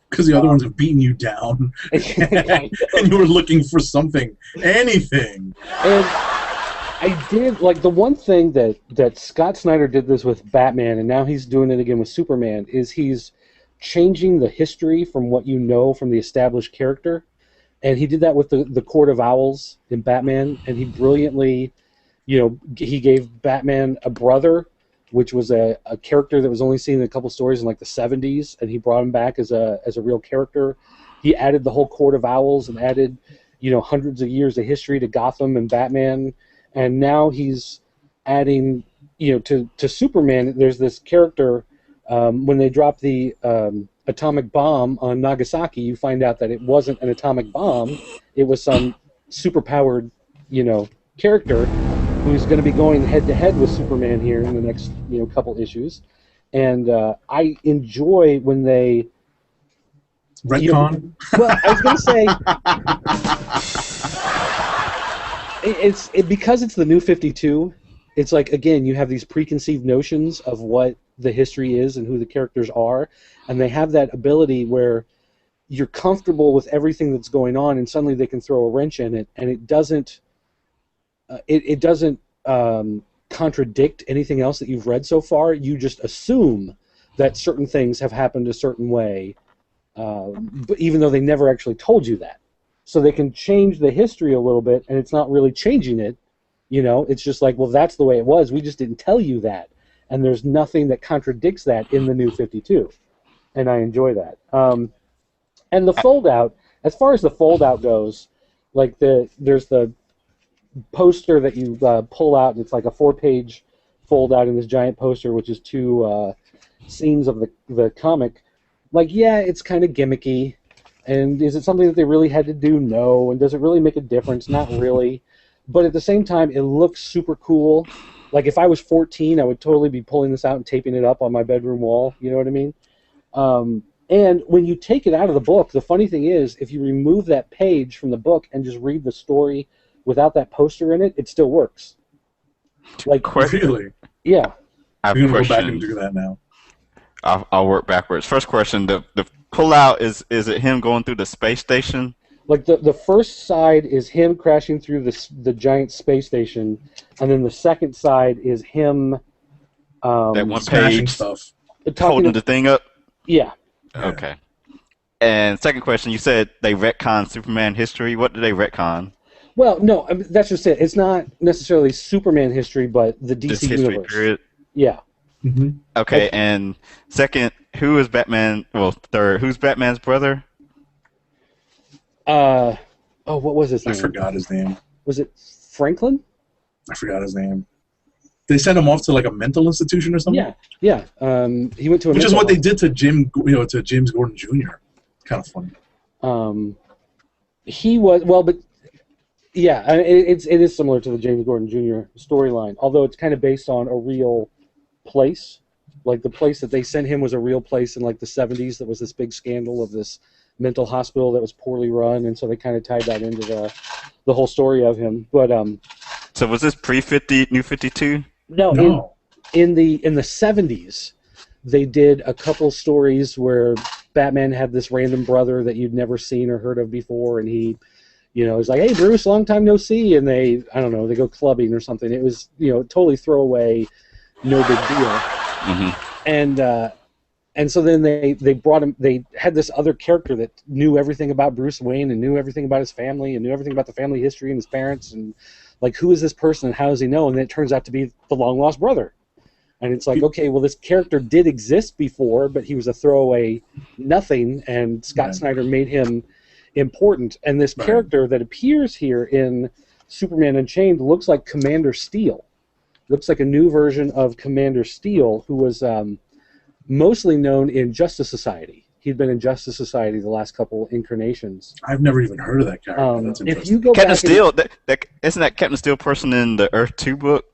Because the other ones have beaten you down, and you were looking for something, anything. And I did, like, the one thing that Scott Snyder did this with Batman, and now he's doing it again with Superman, is he's changing the history from what you know from the established character. And he did that with the Court of Owls in Batman, and he brilliantly, he gave Batman a brother, which was a character that was only seen in a couple stories in like the 70s, and he brought him back as a real character. He added the whole Court of Owls and added, hundreds of years of history to Gotham and Batman, and now he's adding, to Superman. There's this character when they drop the atomic bomb on Nagasaki, you find out that it wasn't an atomic bomb; it was some superpowered, character who's going to be going head-to-head with Superman here in the next, couple issues. And I enjoy when they... Retcon? Well, I was going to say... because it's the New 52, it's like, again, you have these preconceived notions of what the history is and who the characters are, and they have that ability where you're comfortable with everything that's going on, and suddenly they can throw a wrench in it, and it doesn't... It doesn't contradict anything else that you've read so far. You just assume that certain things have happened a certain way, but even though they never actually told you that. So they can change the history a little bit, and it's not really changing it. It's just like, well, that's the way it was. We just didn't tell you that. And there's nothing that contradicts that in the New 52. And I enjoy that. And the fold-out, as far as the fold-out goes, like there's the poster that you pull out, and it's like a 4-page fold out in this giant poster, which is 2 scenes of the comic. Like, yeah, it's kind of gimmicky, and is it something that they really had to do? No. And does it really make a difference? Not really. But at the same time, it looks super cool. Like, if I was 14, I would totally be pulling this out and taping it up on my bedroom wall. You know what I mean? And when you take it out of the book, the funny thing is, if you remove that page from the book and just read the story without that poster in it, it still works. Like, really? Yeah. I'm going to go back and do that now. I'll work backwards. First question, the pull-out, is it him going through the space station? Like, the first side is him crashing through the giant space station, and then the second side is him... that one page stuff. Holding the thing up? Yeah. Okay. And second question, you said they retcon Superman history. What do they retcon? Well, no, I mean, that's just it. It's not necessarily Superman history, but the DC universe. Period. Yeah. Mm-hmm. Okay, and second, who is Batman? Well, third, who's Batman's brother? What was his name? I forgot his name. Was it Franklin? I forgot his name. They sent him off to like a mental institution or something. Yeah. He went to a. Which is what they did to to James Gordon Jr. Kind of funny. He was but. Yeah, it is similar to the James Gordon Jr. storyline, although it's kind of based on a real place. Like, the place that they sent him was a real place in like the 70s that was this big scandal of this mental hospital that was poorly run, and so they kind of tied that into the whole story of him. But so was this New 52? No. In the 70s, they did a couple stories where Batman had this random brother that you'd never seen or heard of before, and he, it's like, hey, Bruce, long time no see, and they go clubbing or something. It was, totally throwaway, no big deal. Mm-hmm. And so then they brought him. They had this other character that knew everything about Bruce Wayne and knew everything about his family and knew everything about the family history and his parents, and like, who is this person and how does he know? And then it turns out to be the long lost brother. And it's like, okay, well, this character did exist before, but he was a throwaway nothing, and Scott Snyder made him important. And this character that appears here in Superman Unchained looks like Commander Steel. Looks like a new version of Commander Steel, who was mostly known in Justice Society. He'd been in Justice Society the last couple incarnations. I've never even heard of that character. That's interesting. If you go Captain back Steel, isn't that Captain Steel person in the Earth 2 book?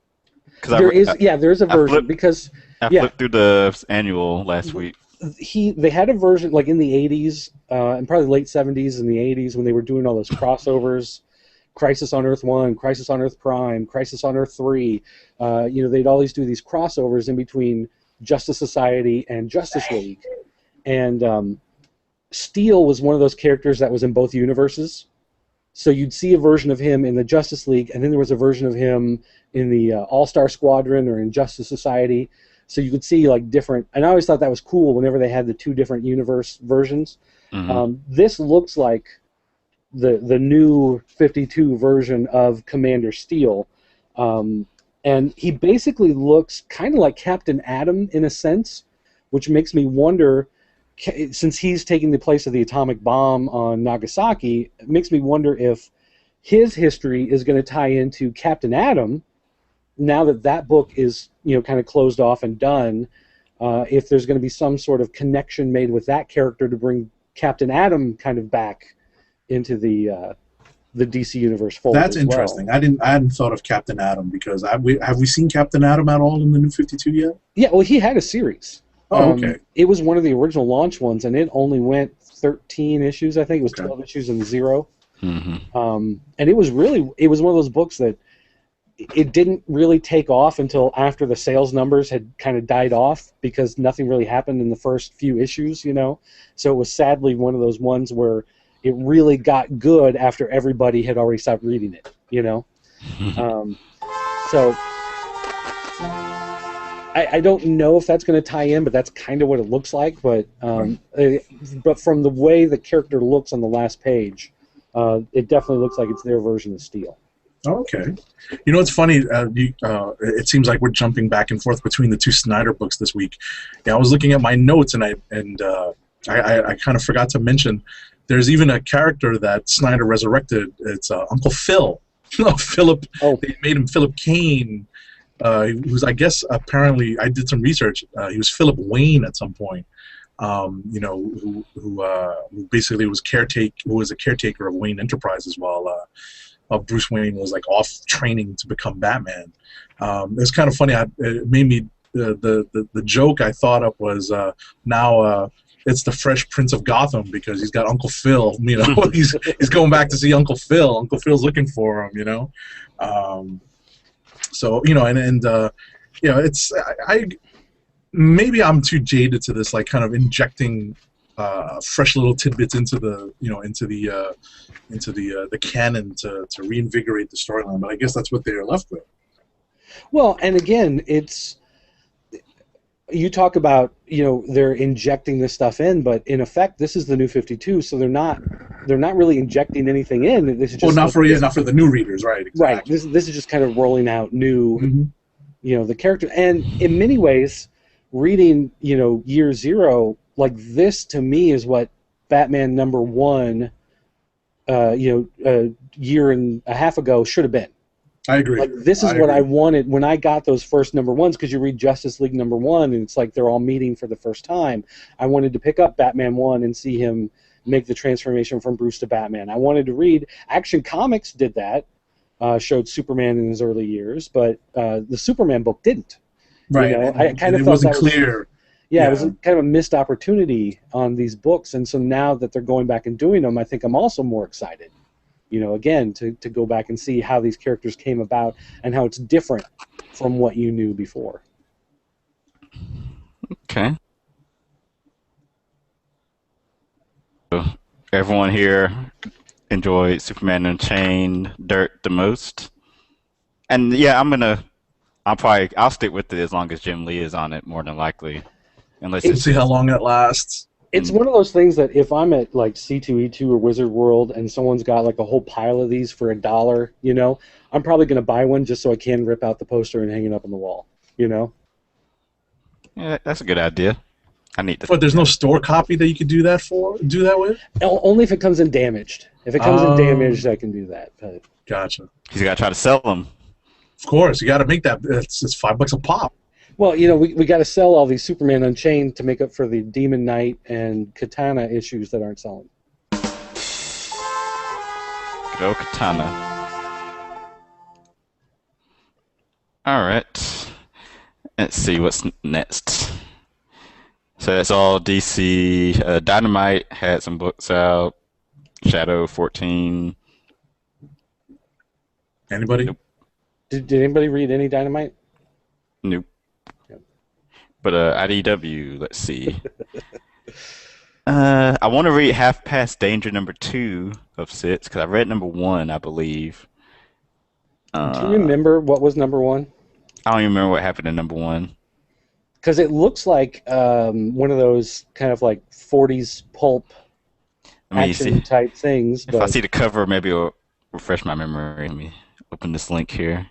There's a version because I flipped through the annual last week. They had a version like in the 80s and probably late 70s and the 80s when they were doing all those crossovers. Crisis on Earth 1, Crisis on Earth Prime, Crisis on Earth 3. They'd always do these crossovers in between Justice Society and Justice League. And Steel was one of those characters that was in both universes. So you'd see a version of him in the Justice League, and then there was a version of him in the All-Star Squadron or in Justice Society. So you could see like different, and I always thought that was cool whenever they had the two different universe versions. Mm-hmm. This looks like the new 52 version of Commander Steel. And he basically looks kind of like Captain Atom in a sense, which makes me wonder, since he's taking the place of the atomic bomb on Nagasaki, it makes me wonder if his history is going to tie into Captain Atom, now that that book is kind of closed off and done, if there's going to be some sort of connection made with that character to bring Captain Atom kind of back into the DC Universe fold. That's interesting. Well. I hadn't thought of Captain Atom because have we seen Captain Atom at all in the New 52 yet? Yeah, well, he had a series. Oh, okay. It was one of the original launch ones, and it only went 13 issues. I think it was 12 issues and 0. Mm-hmm. And it was one of those books that it didn't really take off until after the sales numbers had kind of died off because nothing really happened in the first few issues, So it was sadly one of those ones where it really got good after everybody had already stopped reading it, So I don't know if that's going to tie in, but that's kind of what it looks like. But from the way the character looks on the last page, it definitely looks like it's their version of Steel. Okay. It's funny. It seems like we're jumping back and forth between the two Snyder books this week. Yeah, I was looking at my notes, and I kind of forgot to mention there's even a character that Snyder resurrected. It's Uncle Phil. Philip. Oh. They made him Philip Kane. He was, I guess, apparently, I did some research. He was Philip Wayne at some point. Who basically was a caretaker of Wayne Enterprises while Bruce Wayne was like off training to become Batman. It's kind of funny. It made me the joke I thought of was now it's the Fresh Prince of Gotham because he's got Uncle Phil. He's going back to see Uncle Phil. Uncle Phil's looking for him. So it's maybe I'm too jaded to this, like kind of injecting fresh little tidbits into the canon to reinvigorate the storyline. But I guess that's what they're left with. Well, and again, you talk about they're injecting this stuff in, but in effect, this is the New 52, so they're not really injecting anything in. This is just not for the new readers, right? Exactly. Right. This is just kind of rolling out new, the character, and in many ways, reading Year Zero like this to me is what Batman #1, a year and a half ago should have been. I agree. Like this is what I wanted when I got those first #1s, because you read Justice League #1 and it's like they're all meeting for the first time. I wanted to pick up Batman 1 and see him make the transformation from Bruce to Batman. I wanted to read Action Comics did that, showed Superman in his early years, but the Superman book didn't. Right. I kind of it thought wasn't that clear. It was kind of a missed opportunity on these books, and so now that they're going back and doing them, I think I'm also more excited. Again, to go back and see how these characters came about and how it's different from what you knew before. Okay. So everyone here enjoyed Superman Unchained Dirt the most. And yeah, I'll stick with it as long as Jim Lee is on it, more than likely. Let's see how long it lasts. It's one of those things that if I'm at like C2E2 or Wizard World and someone's got like a whole pile of these for $1, I'm probably going to buy one just so I can rip out the poster and hang it up on the wall, Yeah, that's a good idea. I need to. But there's no store copy that you could do that with? Only if it comes in damaged. If it comes in damaged, I can do that. But gotcha. He's got to try to sell them. Of course, you got to make that. It's $5 a pop. Well, you know, we got to sell all these Superman Unchained to make up for the Demon Knight and Katana issues that aren't selling. Good old Katana. All right. Let's see what's next. So that's all DC. Dynamite had some books out. Shadow 14. Anybody? Nope. Did anybody read any Dynamite? Nope. Yep. But IDW, let's see. I want to read Half Past Danger #2 of 6 because I read #1, I believe. Do you remember what was #1? I don't even remember what happened in #1. Because it looks like one of those kind of like 40s pulp action type things. If I see the cover, maybe it'll refresh my memory. Let me open this link here.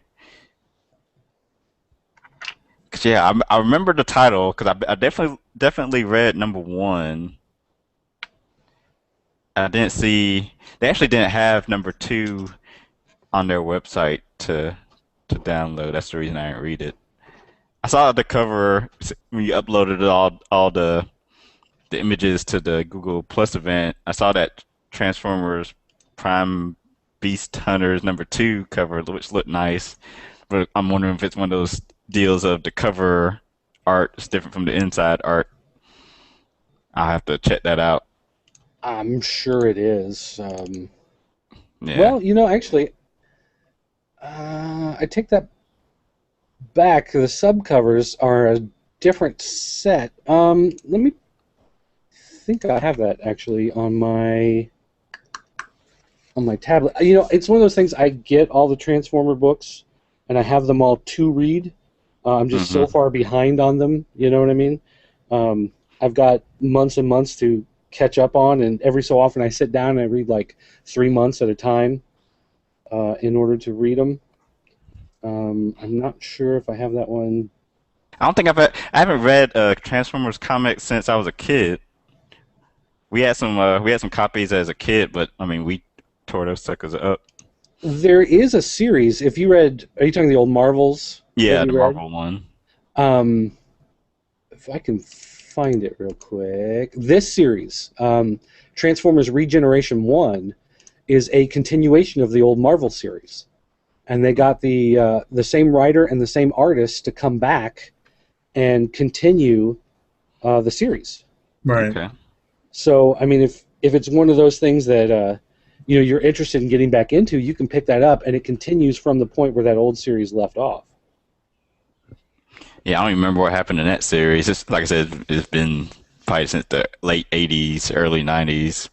Cause yeah, I remember the title because I definitely read #1. I didn't see they actually didn't have #2 on their website to download. That's the reason I didn't read it. I saw the cover when you uploaded all the images to the Google Plus event. I saw that Transformers Prime Beast Hunters #2 cover, which looked nice. But I'm wondering if it's one of those deals of the cover art is different from the inside art. I'll have to check that out. I'm sure it is. Yeah. Well, you know, actually, I take that back. The subcovers are a different set. Let me think I have that actually on my tablet. You know, it's one of those things. I get all the Transformer books, and I have them all to read. I'm just so far behind on them. You know what I mean? I've got months and months to catch up on, and every so often I sit down and I read like 3 months at a time in order to read them. I'm not sure if I have that one. I don't think I haven't read Transformers comics since I was a kid. We had some copies as a kid, but I mean we tore those suckers up. There is a series. If you read, are you talking the old Marvels? Yeah, the Marvel one. If I can find it real quick, this series, Transformers Regeneration 1, is a continuation of the old Marvel series, and they got the same writer and the same artist to come back and continue the series. Right. Okay. So, I mean, if it's one of those things that you know you're interested in getting back into, you can pick that up, and it continues from the point where that old series left off. Yeah, I don't even remember what happened in that series. It's, like I said, it's been probably since the late 80s, early 90s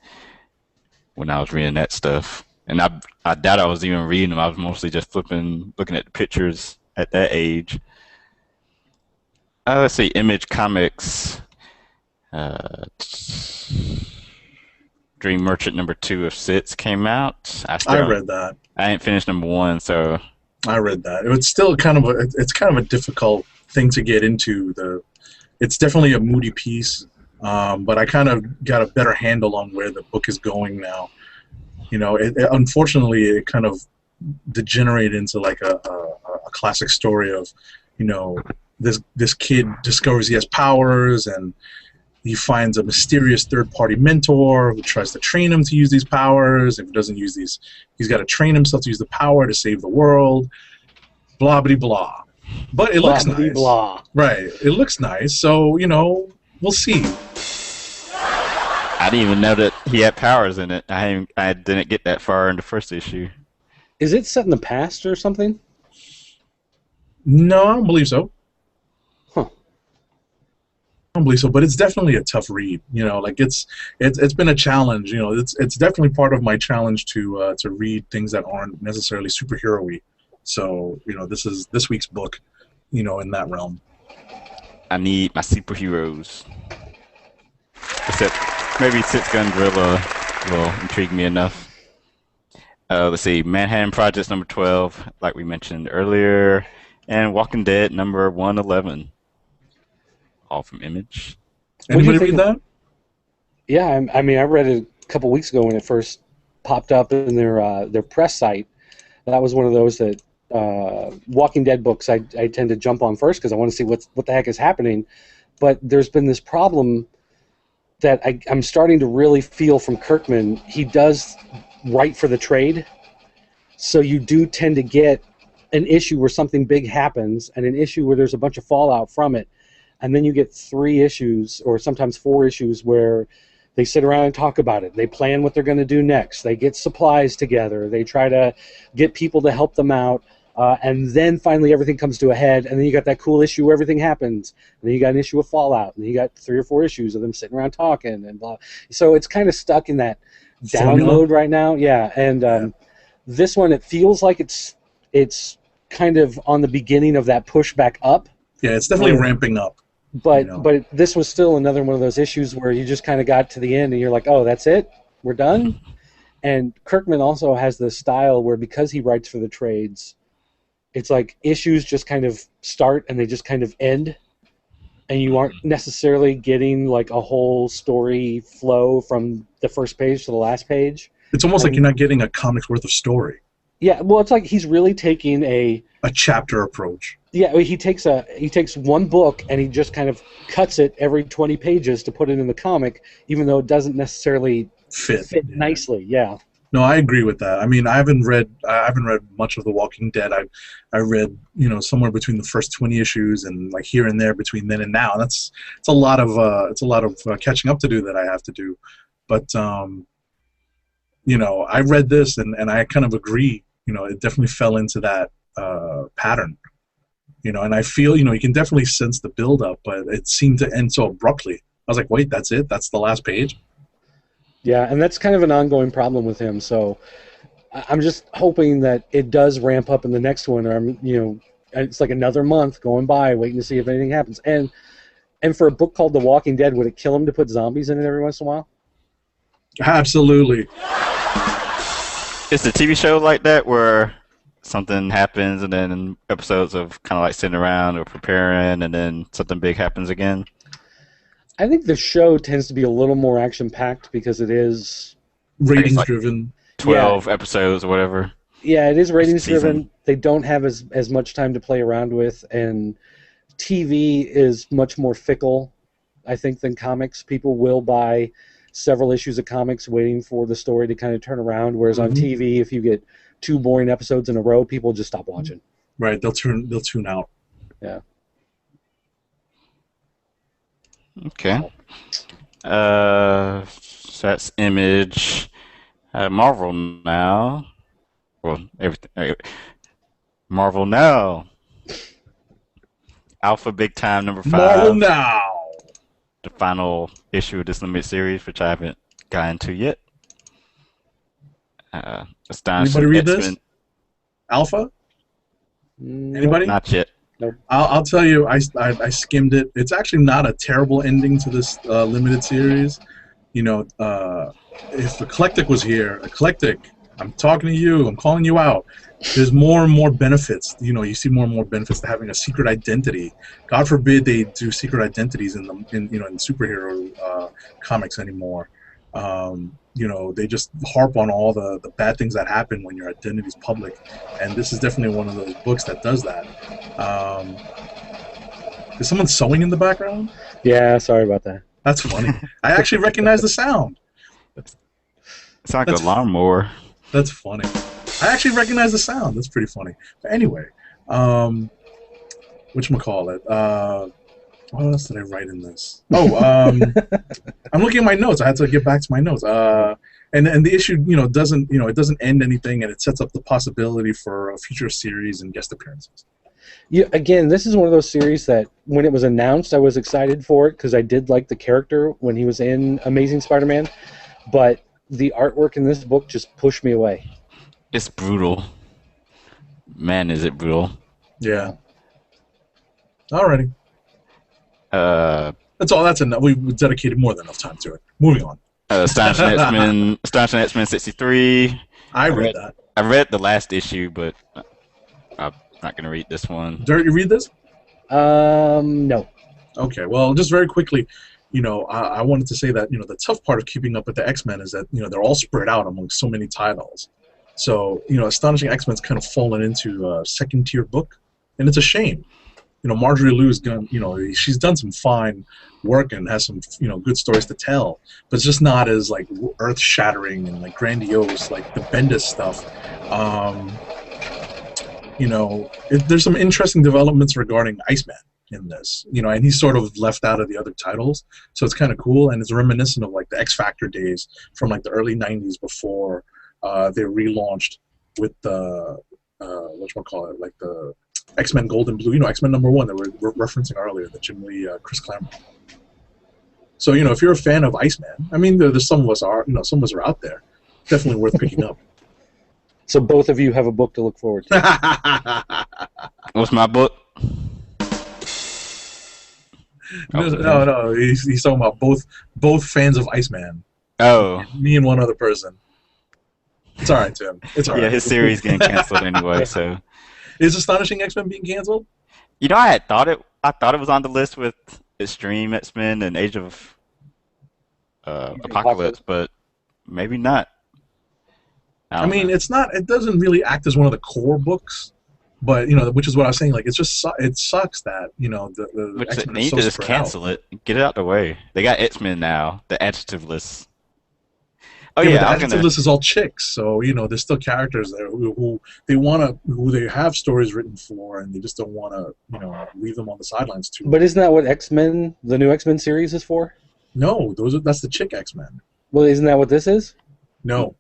when I was reading that stuff. And I doubt I was even reading them. I was mostly just looking at the pictures at that age. Let's see, Image Comics. Dream Merchant #2 of 6 came out. I read that. I ain't finished #1, so I read that. It's still kind of a difficult thing to get into. It's definitely a moody piece, but I kind of got a better handle on where the book is going now. You know, unfortunately, it kind of degenerated into like a classic story of, you know, this kid discovers he has powers, and he finds a mysterious third-party mentor who tries to train him to use these powers. If he doesn't use these, he's got to train himself to use the power to save the world. Blah, blah, blah. But it looks nice. Blah. Right. It looks nice. So, you know, we'll see. I didn't even know that he had powers in it. I didn't get that far in the first issue. Is it set in the past or something? No, I don't believe so. Huh. I don't believe so, but it's definitely a tough read. You know, like it's been a challenge. You know, it's definitely part of my challenge to read things that aren't necessarily superhero-y. So, you know, this is this week's book, you know, in that realm. I need my superheroes. Except maybe Six Gun Gorilla will intrigue me enough. Let's see, Manhattan Project #12, like we mentioned earlier, and Walking Dead #111. All from Image. Anybody read that? Yeah, I mean, I read it a couple weeks ago when it first popped up in their press site. That was one of those that Walking Dead books I tend to jump on first because I want to see what the heck is happening. But there's been this problem that I'm starting to really feel from Kirkman. He does write for the trade, so you do tend to get an issue where something big happens and an issue where there's a bunch of fallout from it, and then you get 3 issues or sometimes 4 issues where they sit around and talk about it. They plan what they're going to do next. They get supplies together. They try to get people to help them out. And then finally everything comes to a head, and then you got that cool issue where everything happens. And then you got an issue of Fallout, and then you got 3 or 4 issues of them sitting around talking and blah. So it's kind of stuck in that download right now. Yeah, and this one, it feels like it's kind of on the beginning of that push back up. Yeah, it's definitely ramping up. But this was still another one of those issues where you just kind of got to the end and you're like, oh, that's it? We're done? And Kirkman also has this style where because he writes for the trades, it's like issues just kind of start and they just kind of end, and you aren't necessarily getting like a whole story flow from the first page to the last page. It's almost like you're not getting a comic's worth of story. Yeah, well, it's like he's really taking a chapter approach. Yeah, he takes one book and he just kind of cuts it every 20 pages to put it in the comic, even though it doesn't necessarily fit nicely. Yeah. No, I agree with that. I mean, I haven't read much of The Walking Dead. I read somewhere between the first 20 issues and like here and there between then and now. It's a lot of catching up to do that I have to do. But I read this and I kind of agree. It definitely fell into that pattern. And I feel, you can definitely sense the build-up, but it seemed to end so abruptly. I was like, wait, that's it? That's the last page? Yeah, and that's kind of an ongoing problem with him, so I'm just hoping that it does ramp up in the next one, or, it's like another month going by, waiting to see if anything happens. And for a book called The Walking Dead, would it kill him to put zombies in it every once in a while? Absolutely. Is the TV show like that, where something happens and then episodes of kind of like sitting around or preparing and then something big happens again? I think the show tends to be a little more action-packed because it is ratings-driven. 12 episodes or whatever. Yeah, it is ratings-driven. They don't have as much time to play around with, and TV is much more fickle, I think, than comics. People will buy several issues of comics waiting for the story to kind of turn around, whereas on TV, if you get 2 boring episodes in a row, people just stop watching. Right, they'll tune out. Yeah. Okay. So that's Image. Marvel now. Well, everything. Marvel now. Alpha Big Time #5. Marvel now. The final issue of this limited series, which I haven't gotten to yet. Anybody read this? Alpha? Anybody? Not yet. Nope. I'll tell you, I skimmed it. It's actually not a terrible ending to this limited series. If Eclectic was here, Eclectic, I'm talking to you, I'm calling you out. There's more and more benefits. You see more and more benefits to having a secret identity. God forbid they do secret identities in superhero comics anymore. They just harp on all the bad things that happen when your identity is public, and this is definitely one of those books that does that. Is someone sewing in the background? Yeah, sorry about that. That's funny. I actually recognize the sound. It's like a lawnmower. That's funny. I actually recognize the sound. That's pretty funny. But anyway, whatchamacallit? What else did I write in this? Oh, I'm looking at my notes. I had to get back to my notes. And the issue, it doesn't end anything, and it sets up the possibility for a future series and guest appearances. Yeah, again, this is one of those series that when it was announced, I was excited for it because I did like the character when he was in Amazing Spider-Man, but the artwork in this book just pushed me away. It's brutal. Man, is it brutal. Yeah. Alrighty. That's enough. We've dedicated more than enough time to it. Moving on. Astonishing X-Men 63. I read that. I read the last issue, but I'm not going to read this one. Dirt, you read this? No. Okay, well, just very quickly, I wanted to say that the tough part of keeping up with the X-Men is that they're all spread out among so many titles. So Astonishing X-Men's kind of fallen into a second-tier book, and it's a shame. Marjorie Liu's done, she's done some fine work and has some, good stories to tell, but it's just not as like earth-shattering and like grandiose like the Bendis stuff. There's some interesting developments regarding Iceman in this, and he's sort of left out of the other titles, so it's kind of cool, and it's reminiscent of like the X Factor days from like the early '90s before they relaunched with the whatchamacallit, like the X-Men Gold and Blue, X-Men #1 that we're referencing earlier, the Jim Lee, Chris Claremont. So if you're a fan of Iceman, I mean, there's some of us are, some of us are out there, definitely worth picking up. So both of you have a book to look forward to. What's my book? No, he's talking about both fans of Iceman. Oh, me and one other person. It's all right, Tim. It's all right. Yeah, his series getting canceled anyway. So, is Astonishing X-Men being canceled? I thought it was on the list with Extreme X-Men and Age of Apocalypse, but maybe not. I mean, it's not. It doesn't really act as one of the core books, but which is what I was saying. Like, it sucks that the X-Men they are need so to just spread cancel out. it, get it out the way. They got X-Men now, the adjective list. Oh yeah, yeah, but the adjective list is all chicks, so there's still characters there who they have stories written for, and they just don't want to leave them on the sidelines too. But isn't that what X-Men, the new X-Men series, is for? No, that's the chick X-Men. Well, isn't that what this is? No.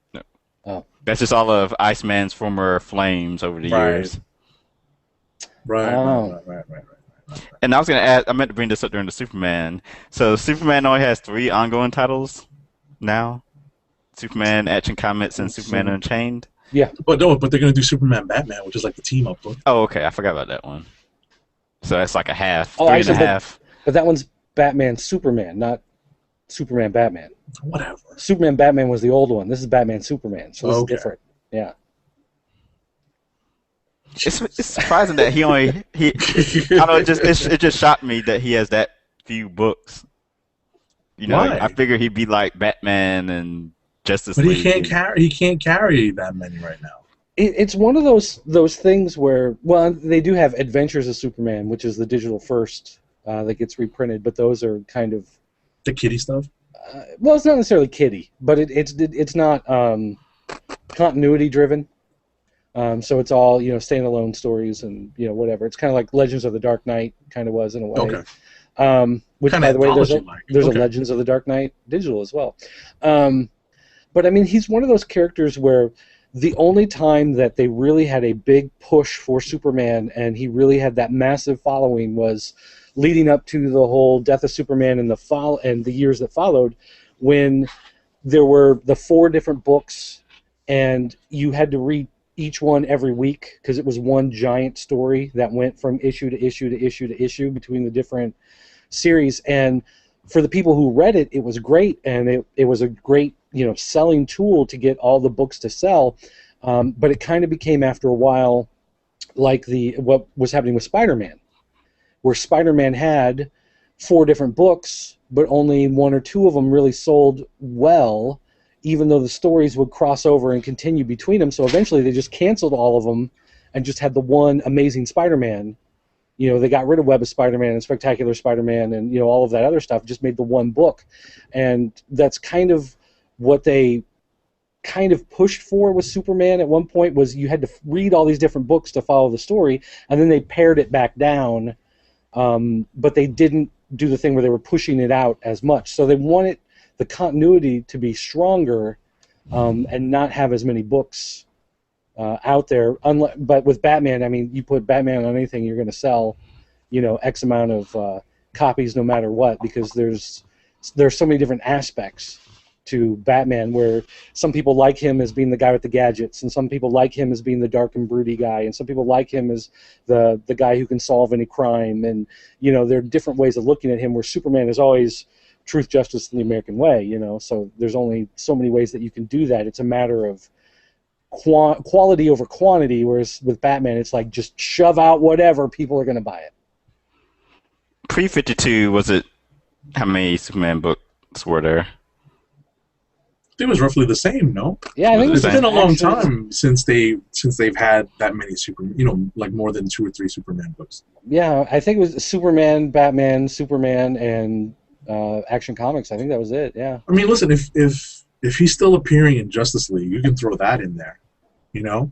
Oh. That's just all of Iceman's former flames over the years. Right. And I was gonna add, I meant to bring this up during the Superman. So Superman only has 3 ongoing titles now. Superman Action Comics and Superman Unchained. Yeah. But they're gonna do Superman Batman, which is like the team up book. Oh, okay. I forgot about that one. So that's like a half, Oh, 3 and a half. But that one's Batman Superman, not Superman Batman. Whatever. Superman Batman was the old one. This is Batman Superman, so this is different. Yeah. It's surprising that he only I don't know. It just shocked me that he has that few books. Why? I figured he'd be like Batman and Justice League. But he can't carry that many right now. It's one of those things where, well, they do have Adventures of Superman, which is the digital first that gets reprinted, but those are kind of the kiddie stuff. Well, it's not necessarily kiddie, but it's not continuity driven. So it's all standalone stories and whatever. It's kind of like Legends of the Dark Knight kind of was in a way. Okay. Which, kinda by the way, there's okay. a Legends of the Dark Knight digital as well. But I mean, he's one of those characters where the only time that they really had a big push for Superman and he really had that massive following was leading up to the whole death of Superman and the years that followed, when there were the 4 different books and you had to read each one every week because it was one giant story that went from issue to issue to issue to issue between the different series. And for the people who read it, it was great, and it was a great selling tool to get all the books to sell. But it kind of became after a while like what was happening with Spider-Man, where Spider-Man had 4 different books, but only 1 or 2 of them really sold well, even though the stories would cross over and continue between them. So eventually they just canceled all of them and just had the one Amazing Spider-Man. They got rid of Web of Spider-Man and Spectacular Spider-Man and all of that other stuff, just made the one book. And that's kind of what they kind of pushed for with Superman at one point, was you had to read all these different books to follow the story, and then they pared it back down, but they didn't do the thing where they were pushing it out as much. So they wanted the continuity to be stronger and not have as many books out there. But with Batman, I mean, you put Batman on anything, you're going to sell, X amount of copies no matter what, because there's so many different aspects to Batman, where some people like him as being the guy with the gadgets, and some people like him as being the dark and broody guy, and some people like him as the guy who can solve any crime. And there are different ways of looking at him, where Superman is always truth, justice, and the American way. So there's only so many ways that you can do that. It's a matter of quality over quantity, whereas with Batman, it's like just shove out whatever, people are going to buy it. Pre-52, was it How many Superman books were there? I think it was roughly the same. No, Yeah, I Was think it it the was it's same? been a long actually. time since they've had that many like more than 2 or 3 Superman books. Yeah, I think it was Superman, Batman, Superman, and Action Comics. I think that was it. Yeah. I mean, listen, if he's still appearing in Justice League, you can throw that in there. You know,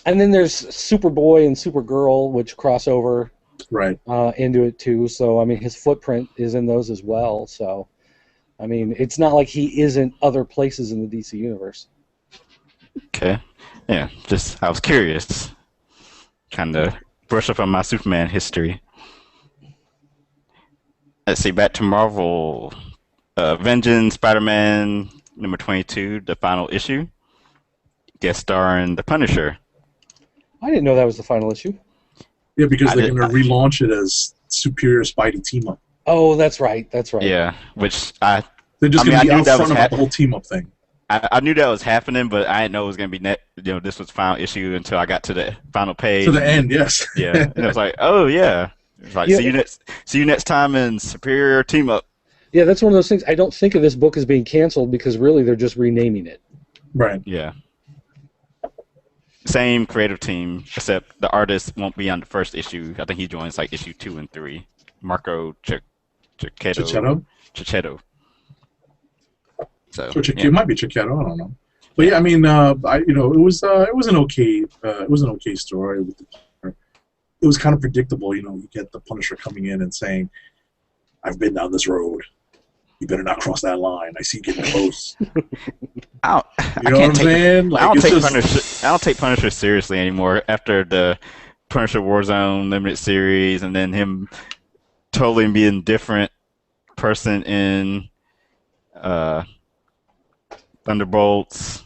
And then there's Superboy and Supergirl, which cross over right? into it too. So I mean, his footprint is in those as well. So I mean, it's not like he isn't other places in the DC universe. Okay. Yeah, just I was curious. Kind of brush up on my Superman history. Let's see, back to Marvel. Vengeance, Spider-Man number 22, the final issue. Guest starring The Punisher. I didn't know that was the final issue. Yeah, because I they're did, going to relaunch it as Superior Spidey Team Up. Oh, that's right. That's right. yeah, which They're just I mean, going I to be knew out that was front about the whole team up thing. I knew that was happening, but I didn't know it was gonna be this was final issue until I got to the final page. To the end, yes. Yeah, and it was like, oh yeah, it's like Yeah. see you next time in Superior Team Up. Yeah, that's one of those things. I don't think of this book as being canceled because really they're just renaming it. Right. Yeah, same creative team, except the artist won't be on the first issue. I think he joins like issue 2 and 3. Marco Cicchetto? Cicchetto. So It might be Cicchetto. I don't know. But yeah, I mean, it was an okay story. It was kind of predictable. You get the Punisher coming in and saying, "I've been down this road. You better not cross that line. I see you getting close." I You know what I'm saying? Like, I don't take Punisher seriously anymore after the Punisher Warzone limited series, and then him totally being different person in Thunderbolts.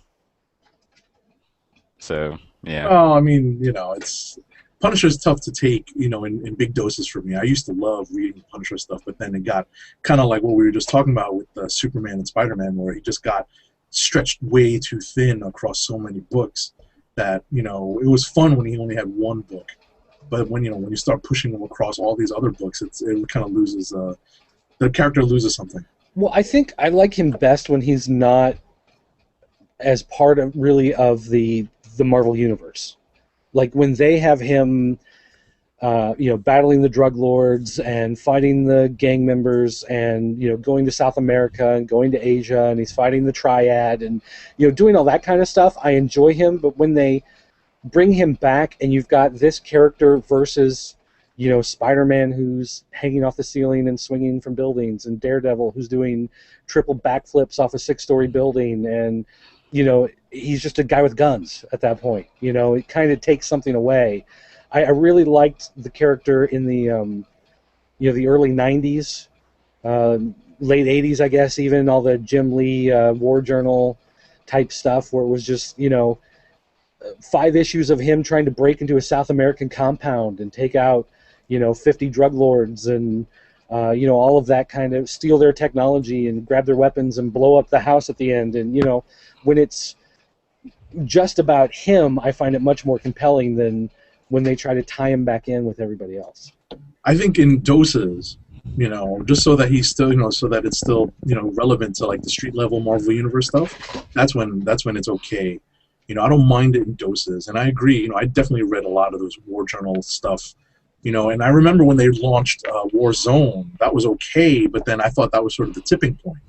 So yeah, Oh, I mean, it's Punisher's tough to take, in big doses for me. I used to love reading Punisher stuff, but then it got kind of like what we were just talking about with Superman and Spider-Man, where he just got stretched way too thin across so many books that, it was fun when he only had one book. But when you start pushing him across all these other books, it kind of loses, the character loses something. Well, I think I like him best when he's not as part of the Marvel universe. Like when they have him, battling the drug lords and fighting the gang members, and going to South America and going to Asia, and he's fighting the Triad, and doing all that kind of stuff. I enjoy him, but when they bring him back and you've got this character versus Spider-Man who's hanging off the ceiling and swinging from buildings, and Daredevil who's doing triple backflips off a 6-story building, and he's just a guy with guns at that point. It kind of takes something away. I really liked the character in the the early 90s, late 80s, I guess, even all the Jim Lee War Journal type stuff, where it was just 5 issues of him trying to break into a South American compound and take out 50 drug lords, and all of that, kind of steal their technology and grab their weapons and blow up the house at the end. And when it's just about him, I find it much more compelling than when they try to tie him back in with everybody else. I think in doses, just so that he's still, so that it's still, relevant to like the street level Marvel Universe stuff. That's when it's okay. I don't mind it in doses, and I agree. I definitely read a lot of those War Journal stuff. And I remember when they launched Warzone, that was okay, but then I thought that was sort of the tipping point.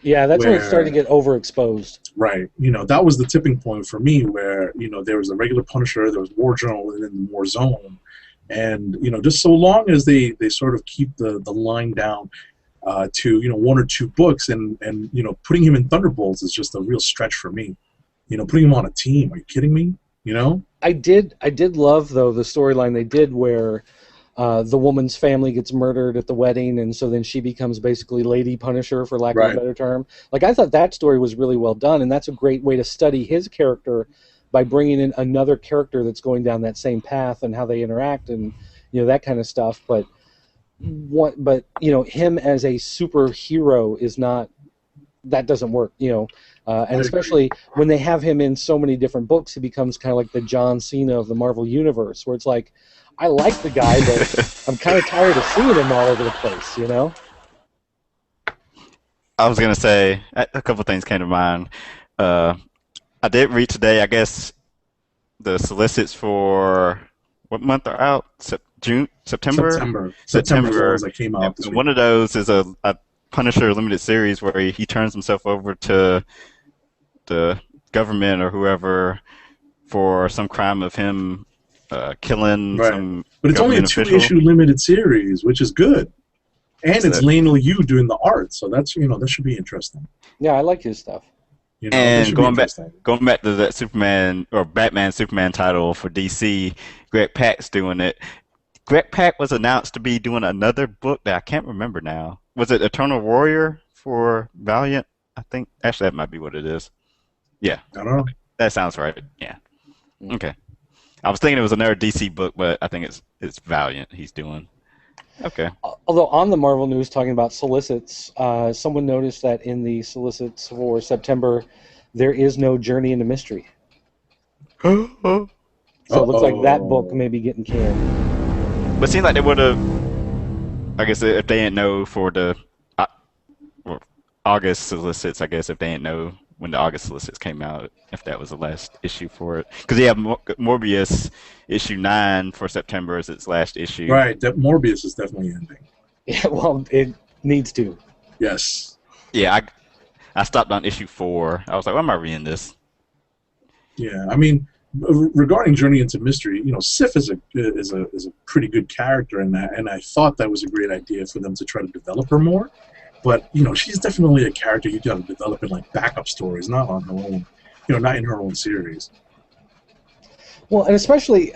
Yeah, that's when it started to get overexposed. Right. That was the tipping point for me, where, there was the regular Punisher, there was War Journal, and then Warzone. And, just so long as they sort of keep the line down to, 1 or 2 books, and putting him in Thunderbolts is just a real stretch for me. Putting him on a team. Are you kidding me? I did love, though, the storyline they did where the woman's family gets murdered at the wedding, and so then she becomes basically Lady Punisher, for lack of a better term. Like, I thought that story was really well done, and that's a great way to study his character by bringing in another character that's going down that same path and how they interact, and that kind of stuff. But him as a superhero is not that doesn't work, and especially when they have him in so many different books, he becomes kind of like the John Cena of the Marvel Universe, where it's like, I like the guy, but I'm kind of tired of seeing him all over the place, I was gonna say a couple things came to mind. I did read today, I guess, the solicits for what month are out? June, September. September the ones that came out this week. One of those is a Punisher limited series where he turns himself over to the government or whoever for some crime of him killing some. But it's only a 2-issue limited series, which is good, and it's Lane Liu doing the art, so that's that should be interesting. Yeah, I like his stuff. And going back to that Superman or Batman Superman title for DC, Greg Pak's doing it. Greg Pak was announced to be doing another book that I can't remember now. Was it Eternal Warrior for Valiant? I think actually that might be what it is. Yeah, I don't know. That sounds right. Yeah. Okay. I was thinking it was another DC book, but I think it's Valiant he's doing. Okay. Although on the Marvel news, talking about solicits, someone noticed that in the solicits for September, there is no Journey into Mystery. So it looks like that book may be getting canned. But it seems like they would have, I guess, if they didn't know for the August solicits, I guess, if they didn't know when the August solicits came out, if that was the last issue for it. Because you have Morbius issue 9 for September as its last issue. Right, that Morbius is definitely ending. Yeah, well, it needs to. Yes. Yeah, I stopped on issue 4. I was like, why am I reading this? Yeah, I mean, regarding Journey into Mystery, Sif is a pretty good character in that, and I thought that was a great idea for them to try to develop her more. But she's definitely a character you got to develop in like backup stories, not on her own. Not in her own series. Well, and especially,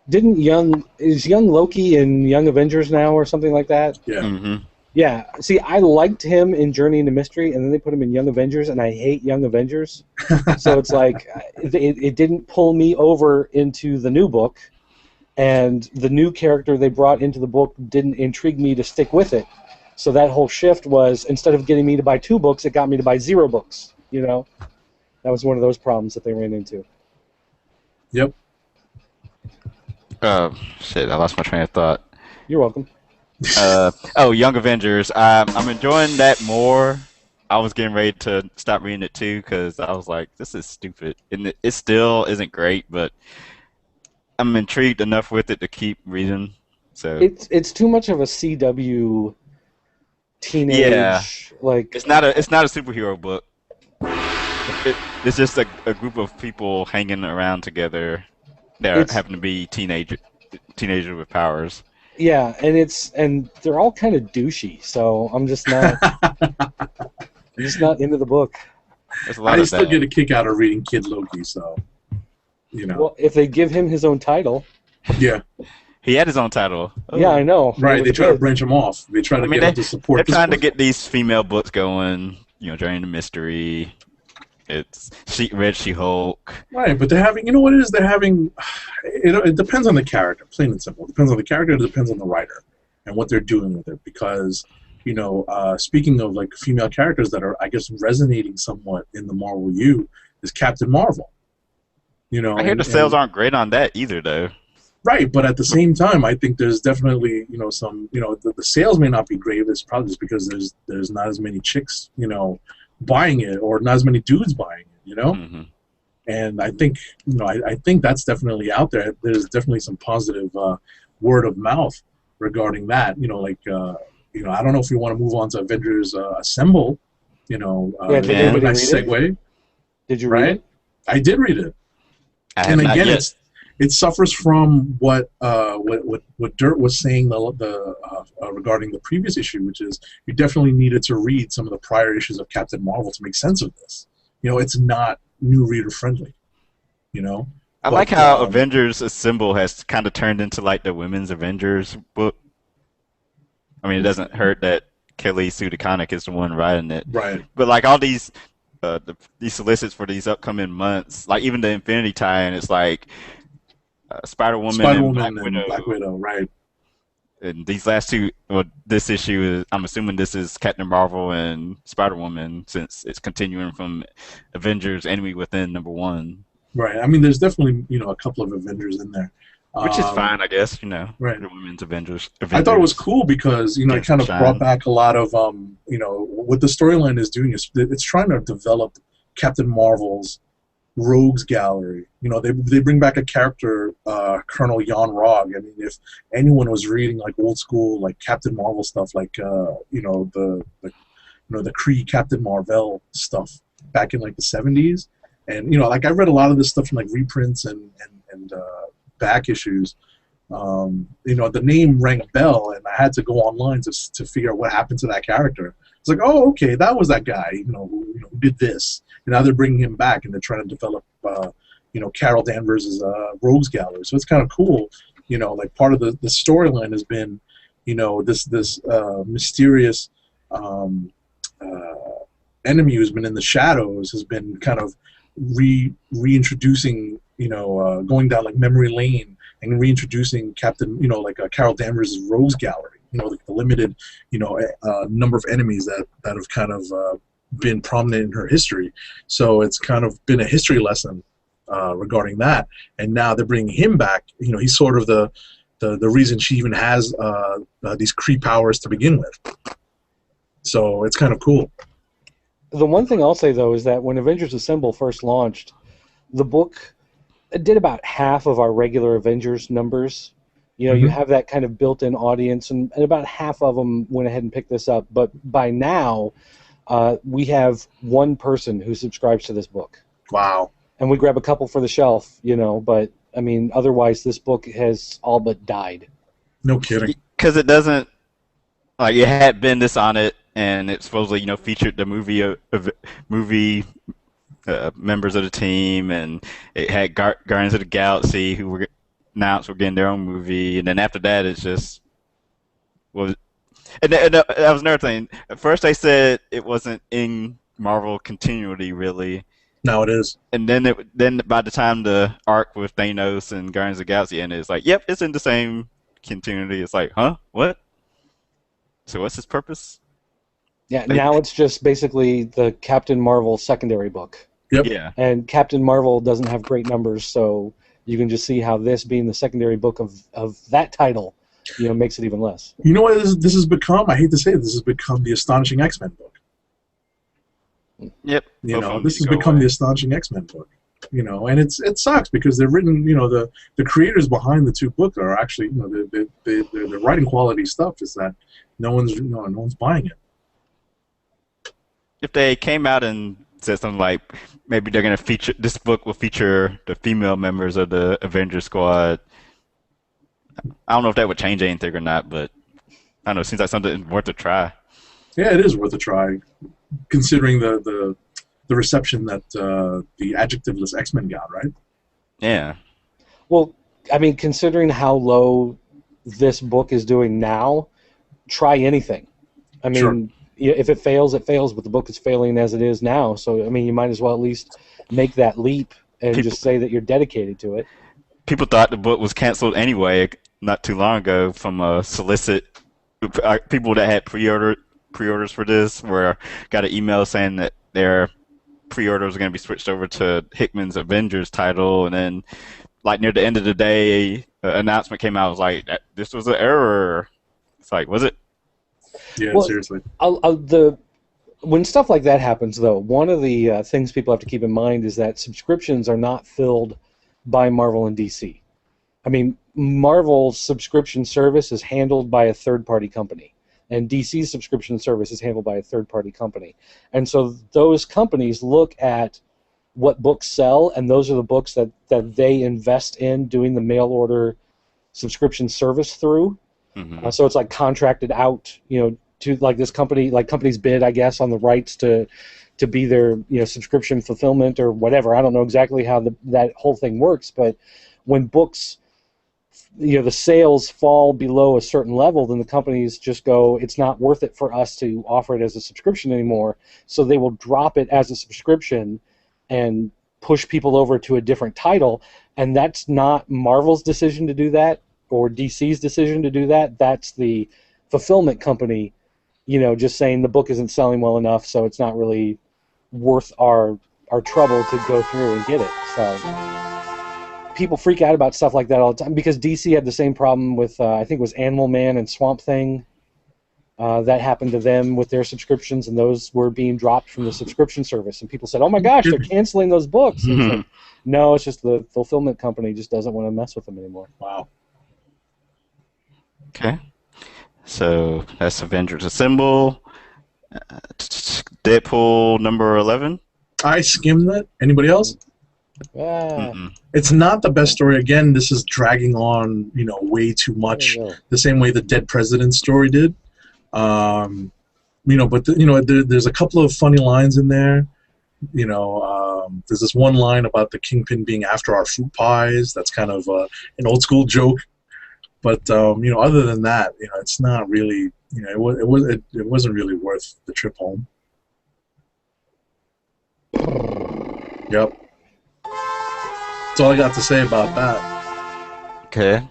is young Loki in Young Avengers now or something like that? Yeah. Mm-hmm. Yeah. See, I liked him in Journey into Mystery, and then they put him in Young Avengers, and I hate Young Avengers. So it's like it didn't pull me over into the new book, and the new character they brought into the book didn't intrigue me to stick with it. So that whole shift was, instead of getting me to buy 2 books, it got me to buy 0 books. That was one of those problems that they ran into. Yep. Shit, I lost my train of thought. You're welcome. Young Avengers. I'm enjoying that more. I was getting ready to stop reading it too because I was like, this is stupid. And it still isn't great, but I'm intrigued enough with it to keep reading. So it's too much of a CW teenage. Yeah. Like it's not a superhero book. It's just a group of people hanging around together that happen to be teenagers with powers. Yeah, and they're all kind of douchey, so I'm just not into the book. I still get a kick out of reading Kid Loki, so Well, if they give him his own title. Yeah. He had his own title. Oh. Yeah, I know. Right, they try to branch him off. They try to get him to support. They're trying to get these female books going. Journey into Mystery. It's Red She-Hulk. Right, but they're having. You know what it is? They're having. It depends on the character, plain and simple. It depends on the character. It depends on the writer and what they're doing with it. Because speaking of like female characters that are, I guess, resonating somewhat in the Marvel U is Captain Marvel. I hear the sales aren't great on that either, though. Right, but at the same time, I think there's definitely some the sales may not be great. It's probably just because there's not as many chicks buying it, or not as many dudes buying it. Mm-hmm. And I think I think that's definitely out there. There's definitely some positive word of mouth regarding that. I don't know if we want to move on to Avengers Assemble. Did nice segue. Did you read it? I did read it. And again, it suffers from what Dirt was saying regarding the previous issue, which is you definitely needed to read some of the prior issues of Captain Marvel to make sense of this. It's not new reader friendly. I like how Avengers Assemble has kind of turned into like the women's Avengers book. I mean, it doesn't hurt that Kelly Sue DeConnick is the one writing it, right? But like all these solicits for these upcoming months, like even the Infinity tie-in, it's like Spider-Woman and Black Widow, right? And these last two, well, this issue is, I'm assuming this is Captain Marvel and Spider-Woman, since it's continuing from Avengers Enemy Within #1. Right. I mean, there's definitely a couple of Avengers in there. Which is fine, I guess, Right. the women's Avengers. I thought it was cool because it kind of brought back a lot of what the storyline is doing is it's trying to develop Captain Marvel's rogues gallery. They bring back a character, Colonel Jan Rog. I mean, if anyone was reading like old school like Captain Marvel stuff, like the Kree Captain Marvel stuff back in like the 70s, and like I read a lot of this stuff from like reprints and back issues. The name rang a bell, and I had to go online to figure out what happened to that character. It's like, oh, okay, that was that guy, who did this, and now they're bringing him back, and they're trying to develop, Carol Danvers' rogues gallery. So it's kind of cool, like part of the storyline has been, this mysterious enemy who's been in the shadows has been kind of reintroducing, going down like memory lane and reintroducing Captain, Carol Danvers' rogues gallery, like the limited, number of enemies that have kind of been prominent in her history. So it's kind of been a history lesson regarding that. And now they're bringing him back. He's sort of the reason she even has these Kree powers to begin with. So it's kind of cool. The one thing I'll say, though, is that when Avengers Assemble first launched, the book did about half of our regular Avengers numbers. You have that kind of built-in audience, and about half of them went ahead and picked this up. But by now, we have one person who subscribes to this book. Wow. And we grab a couple for the shelf, but, I mean, otherwise this book has all but died. No kidding. Because it doesn't, like, it had Bendis on it, and it supposedly, featured the movie members of the team, and it had Guardians of the Galaxy, who were announced were getting their own movie, and then after that, it's just and that was another thing. At first, they said it wasn't in Marvel continuity, really. Now it is. And then by the time the arc with Thanos and Guardians of the Galaxy ended, it's like, yep, it's in the same continuity. It's like, huh, what? So what's its purpose? Yeah, now it's just basically the Captain Marvel secondary book. Yep. Yeah. And Captain Marvel doesn't have great numbers, so you can just see how this being the secondary book of that title, makes it even less. You know what this has become? I hate to say it, this has become the Astonishing X-Men book. Yep. This has become the Astonishing X-Men book. And it sucks because they're written, the creators behind the two books are actually, the writing quality stuff is that no one's buying it. If they came out and said something like, maybe they're going to feature, this book will feature the female members of the Avengers Squad, I don't know if that would change anything or not, but I don't know, it seems like something worth a try. Yeah, it is worth a try, considering the reception that the adjectiveless X-Men got, right? Yeah. Well, I mean, considering how low this book is doing now, try anything. I mean, Sure. If it fails, it fails, but the book is failing as it is now. So, I mean, you might as well at least make that leap and just say that you're dedicated to it. People thought the book was canceled anyway not too long ago from a solicit. People that had pre-orders for this got an email saying that their pre-orders are going to be switched over to Hickman's Avengers title, and then like near the end of the day, an announcement came out. It was like, this was an error. It's like, was it? Yeah, Well, seriously. When stuff like that happens, though, one of the things people have to keep in mind is that subscriptions are not filled by Marvel and DC. I mean, Marvel's subscription service is handled by a third-party company, and DC's subscription service is handled by a third-party company. And so those companies look at what books sell, and those are the books that they invest in doing the mail order subscription service through. Mm-hmm. So it's like contracted out, to like this company, like companies bid, I guess, on the rights to be their subscription fulfillment or whatever. I don't know exactly how that whole thing works, but when books, the sales fall below a certain level, then the companies just go, it's not worth it for us to offer it as a subscription anymore. So they will drop it as a subscription and push people over to a different title. And that's not Marvel's decision to do that. or DC's decision to do that. That's the fulfillment company, just saying the book isn't selling well enough, so it's not really worth our trouble to go through and get it. So people freak out about stuff like that all the time because DC had the same problem with I think it was Animal Man and Swamp Thing. That happened to them with their subscriptions, and those were being dropped from the subscription service. And people said, "Oh my gosh, they're canceling those books." And it's like, no, it's just the fulfillment company just doesn't want to mess with them anymore. Wow. Okay. So that's Avengers Assemble. Deadpool number 11. I skimmed it. Anybody else? It's not the best story. Again, this is dragging on, way too much. The same way the Dead President story did. But there's a couple of funny lines in there. There's this one line about the Kingpin being after our fruit pies. That's kind of an old school joke. But other than that, it's not really. It wasn't really worth the trip home. Yep. That's all I got to say about that. Okay.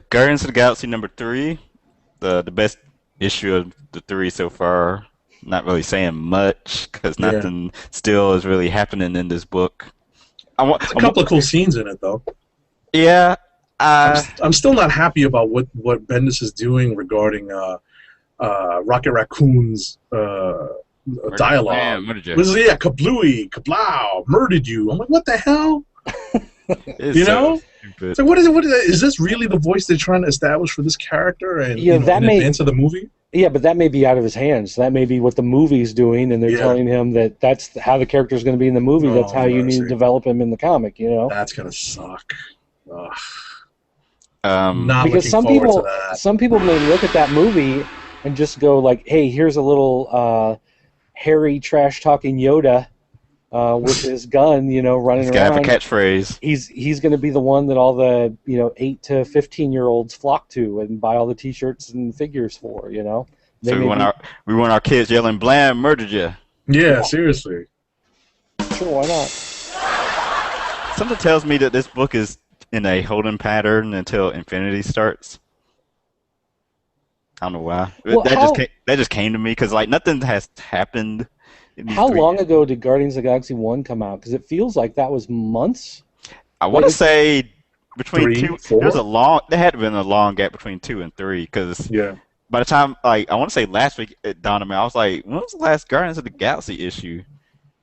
Guardians of the Galaxy number 3, the best issue of the 3 so far. Not really saying much because nothing still is really happening in this book. There's a couple of cool scenes in it though. Yeah. I'm still not happy about what Bendis is doing regarding Rocket Raccoon's dialogue. Man, kablooey, kablow, murdered you. I'm like, what the hell? Stupid. So what is it? Is this really the voice they're trying to establish for this character? And in advance of the movie? Yeah, but that may be out of his hands. That may be what the movie's doing, and they're telling him that that's how the character's going to be in the movie. That's how you need to develop him in the comic. That's gonna suck. Because some people may look at that movie and just go like, "Hey, here's a little hairy trash talking Yoda with his gun, running around." He's got a catchphrase. He's going to be the one that all the 8 to 15-year-olds flock to and buy all the T-shirts and figures for. So we want our kids yelling, "Blam, murdered you." Yeah, seriously. Sure, why not? Something tells me that this book is in a holding pattern until Infinity starts. I don't know why. Well, that just came to me because nothing has happened. How long ago did Guardians of the Galaxy 1 come out? Because it feels like that was months. I want to say between 3, 2. 4? There had been a long gap between 2 and 3 because by the time I want to say last week it dawned on me, I was like, when was the last Guardians of the Galaxy issue?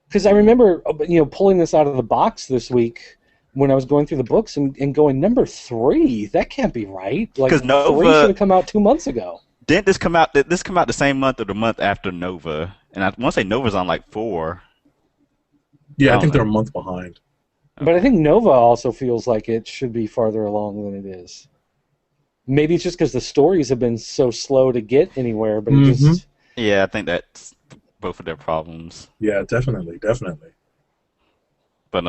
Because I remember pulling this out of the box this week when I was going through the books and going, number 3, that can't be right. Because Nova 3 should have come out 2 months ago. Didn't this come out? This come out the same month or the month after Nova? And I want to say Nova's on 4. Yeah, I think they're a month behind. But I think Nova also feels like it should be farther along than it is. Maybe it's just because the stories have been so slow to get anywhere, but it just... Yeah, I think that's both of their problems. Yeah, definitely. But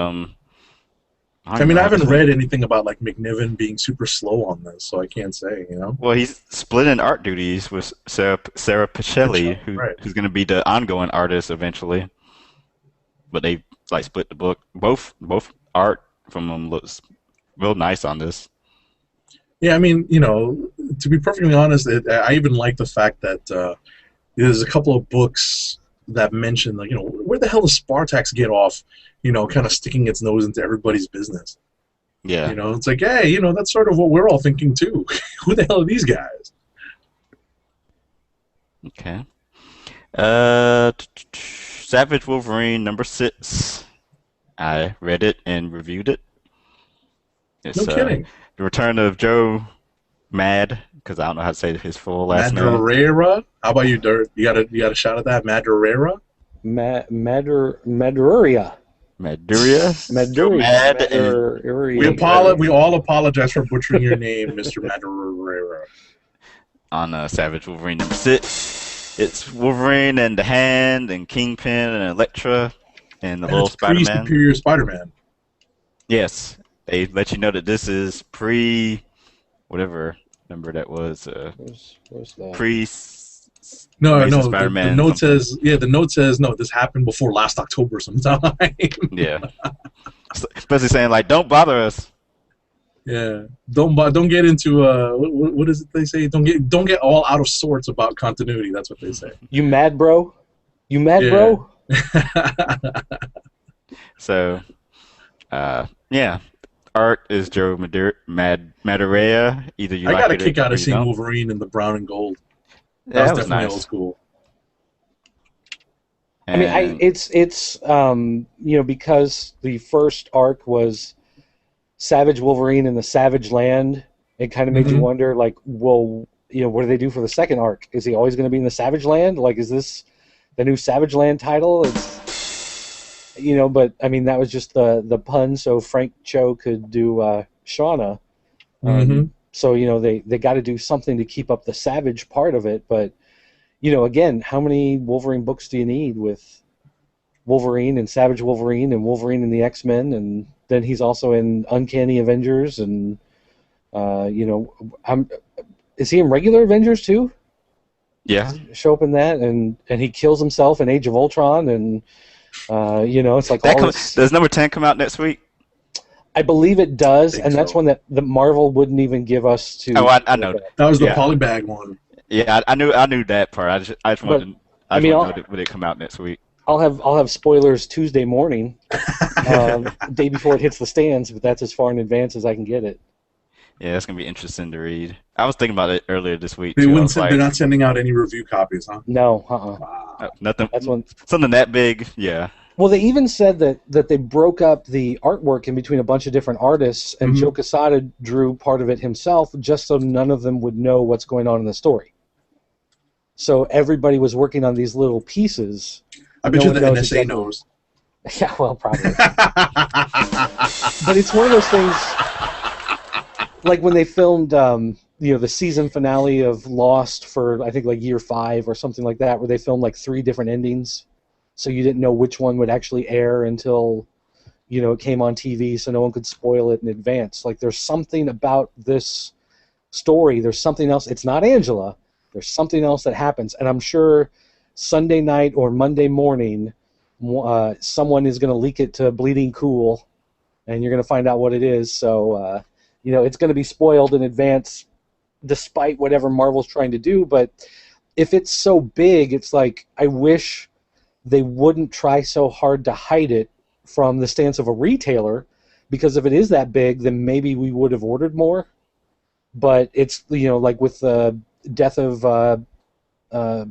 I haven't read anything about McNiven being super slow on this, so I can't say. Well, he's splitting art duties with Sarah Pichelli, who's going to be the ongoing artist eventually. But they split the book. Both art from them looks real nice on this. Yeah, to be perfectly honest, I even like the fact that there's a couple of books that mention, where the hell does Spartax get off, kind of sticking its nose into everybody's business. Yeah. It's like, hey, that's sort of what we're all thinking too. Who the hell are these guys? Okay. Savage Wolverine number 6. I read it and reviewed it. It's, no kidding. The return of Joe Mad, because I don't know how to say his full last name. Madureira? How about you, Dirt? You got a shot at that? Madureira? Madureira. We all apologize for butchering your name, Mr. Madureira. On Savage Wolverine number 6, it's Wolverine and the Hand and Kingpin and Elektra and the little Spider-Man. Superior Spider-Man. Yes, they let you know that this is whatever number that was. Where's that? Spider-Man. The note says, no, this happened before last October sometime. Yeah. Especially saying, don't bother us. Yeah. Don't get into what is it they say? Don't get all out of sorts about continuity. That's what they say. You mad, bro? You mad, Yeah. bro? So, yeah, art is Joe Madureira. Either you I like got a it kick out or of you seeing don't. Wolverine in the brown and gold. That Yeah, was that was definitely old nice. school. I mean, And it's because the first arc was Savage Wolverine in the Savage Land. It kind of made you Hmm. wonder, like, well, what do they do for the second arc? Is he always going to be in the Savage Land? Like, is this the new Savage Land title? But I mean, that was just the pun so Frank Cho could do Shauna. Hmm. So they got to do something to keep up the Savage part of it. But again, how many Wolverine books do you need with Wolverine and Savage Wolverine and Wolverine and the X-Men, and then he's also in Uncanny Avengers, and I'm is he in regular Avengers too? yeah, Show up in that, and he kills himself in Age of Ultron, and it's like that all come. this. Does number 10 come out next week? I believe it I does, think and that's so. one that the Marvel wouldn't even give us Oh, to I look know. at. That was the Yeah, polybag one. yeah, I knew that part. I just But wanted to, I mean, know that would it come out next week. I'll have spoilers Tuesday morning, day before it hits the stands, but that's as far in advance as I can get it. Yeah, it's gonna be interesting to read. I was thinking about it earlier this week They too. I wouldn't. was They're like, not sending out any review copies, huh? No, Wow. nothing, That's one. something that big. Yeah, Well, they even said that they broke up the artwork in between a bunch of different artists, and Mhm. Joe Quesada drew part of it himself, just so none of them would know what's going on in the story. So everybody was working on these little pieces. I But bet no you one the knows NSA exactly. knows. Yeah, well, probably. But it's one of those things, like when they filmed, the season finale of Lost for I think like year 5 or something like that, where they filmed like 3 different endings, so you didn't know which one would actually air until it came on TV, so no one could spoil it in advance. Like there's something about this story. There's something else. It's not Angela. There's something else that happens, and I'm sure Sunday night or Monday morning, someone is going to leak it to Bleeding Cool, and you're going to find out what it is. So it's going to be spoiled in advance, despite whatever Marvel's trying to do. But if it's so big, it's like I wish they wouldn't try so hard to hide it from the stance of a retailer, because if it is that big, then maybe we would have ordered more. But it's like with the death of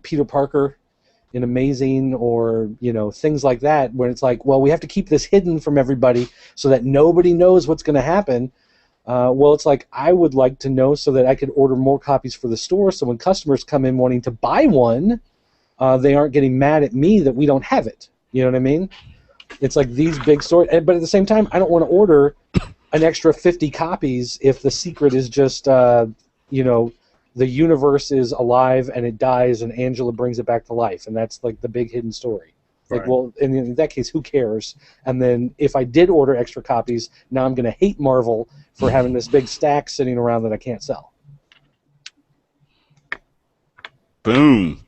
Peter Parker in Amazing, or things like that, where it's like, well, we have to keep this hidden from everybody so that nobody knows what's going to happen. Well, it's like I would like to know so that I could order more copies for the store, so when customers come in wanting to buy one, they aren't getting mad at me that we don't have it. You know what I mean? It's like these big stores, but at the same time, I don't want to order an extra 50 copies if the secret is just, the universe is alive and it dies and Angela brings it back to life, and that's like the big hidden story. Like, Right. well, in that case, who cares? And then if I did order extra copies, now I'm going to hate Marvel for having this big stack sitting around that I can't sell. boom.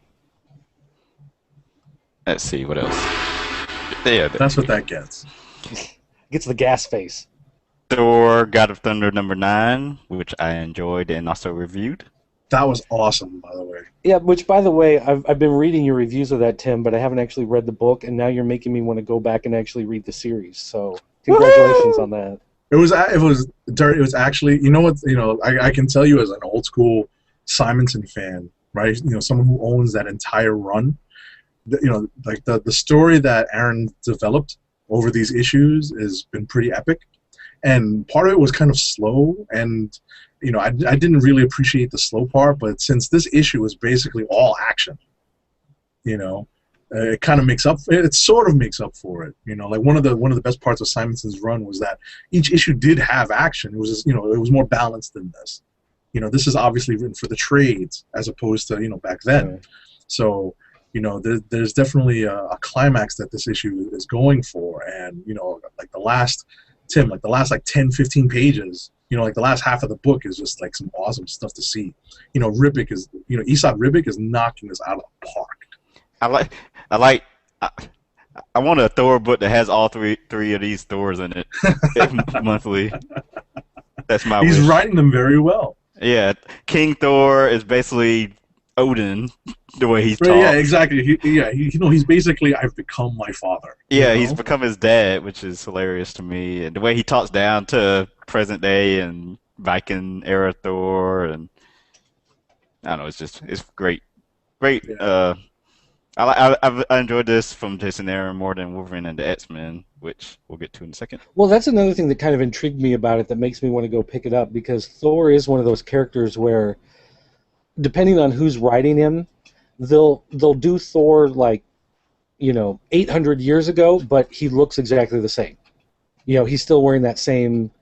Let's see what else. Yeah, That's what that gets. Gets the gas face. Thor: God of Thunder #9, which I enjoyed and also reviewed. That was awesome, by the way. Yeah, which, by the way, I've been reading your reviews of that, Tim, but I haven't actually read the book, and now you're making me want to go back and actually read the series. So congratulations on that. It was actually, I can tell you as an old school Simonson fan, right? Someone who owns that entire run. Like the story that Aaron developed over these issues has been pretty epic, and part of it was kind of slow, and I didn't really appreciate the slow part, but since this issue is basically all action, it kind of makes up. It sort of makes up for it. Like one of the best parts of Simonson's run was that each issue did have action. It was just, it was more balanced than this. This is obviously written for the trades as opposed to back then. Right. So there's definitely a climax that this issue is going for, and like the last 10, 15 pages. Like the last half of the book is just like some awesome stuff to see. Ribic is, Esad Ribic is knocking this out of the park. I want a Thor book that has all three of these Thors in it monthly. That's my He's wish. writing them very well. Yeah, King Thor is basically Odin, the way he Right, yeah, talks. exactly. He's basically, I've become my father. Yeah, he's become his dad, which is hilarious to me. And the way he talks down to present day and Viking era Thor, and I don't know, it's great, great. Yeah. I enjoyed this from Jason Aaron more than Wolverine and the X-Men, which we'll get to in a second. Well, that's another thing that kind of intrigued me about it that makes me want to go pick it up, because Thor is one of those characters where, depending on who's writing him, they'll do Thor like, 800 years ago, but he looks exactly the same. He's still wearing that same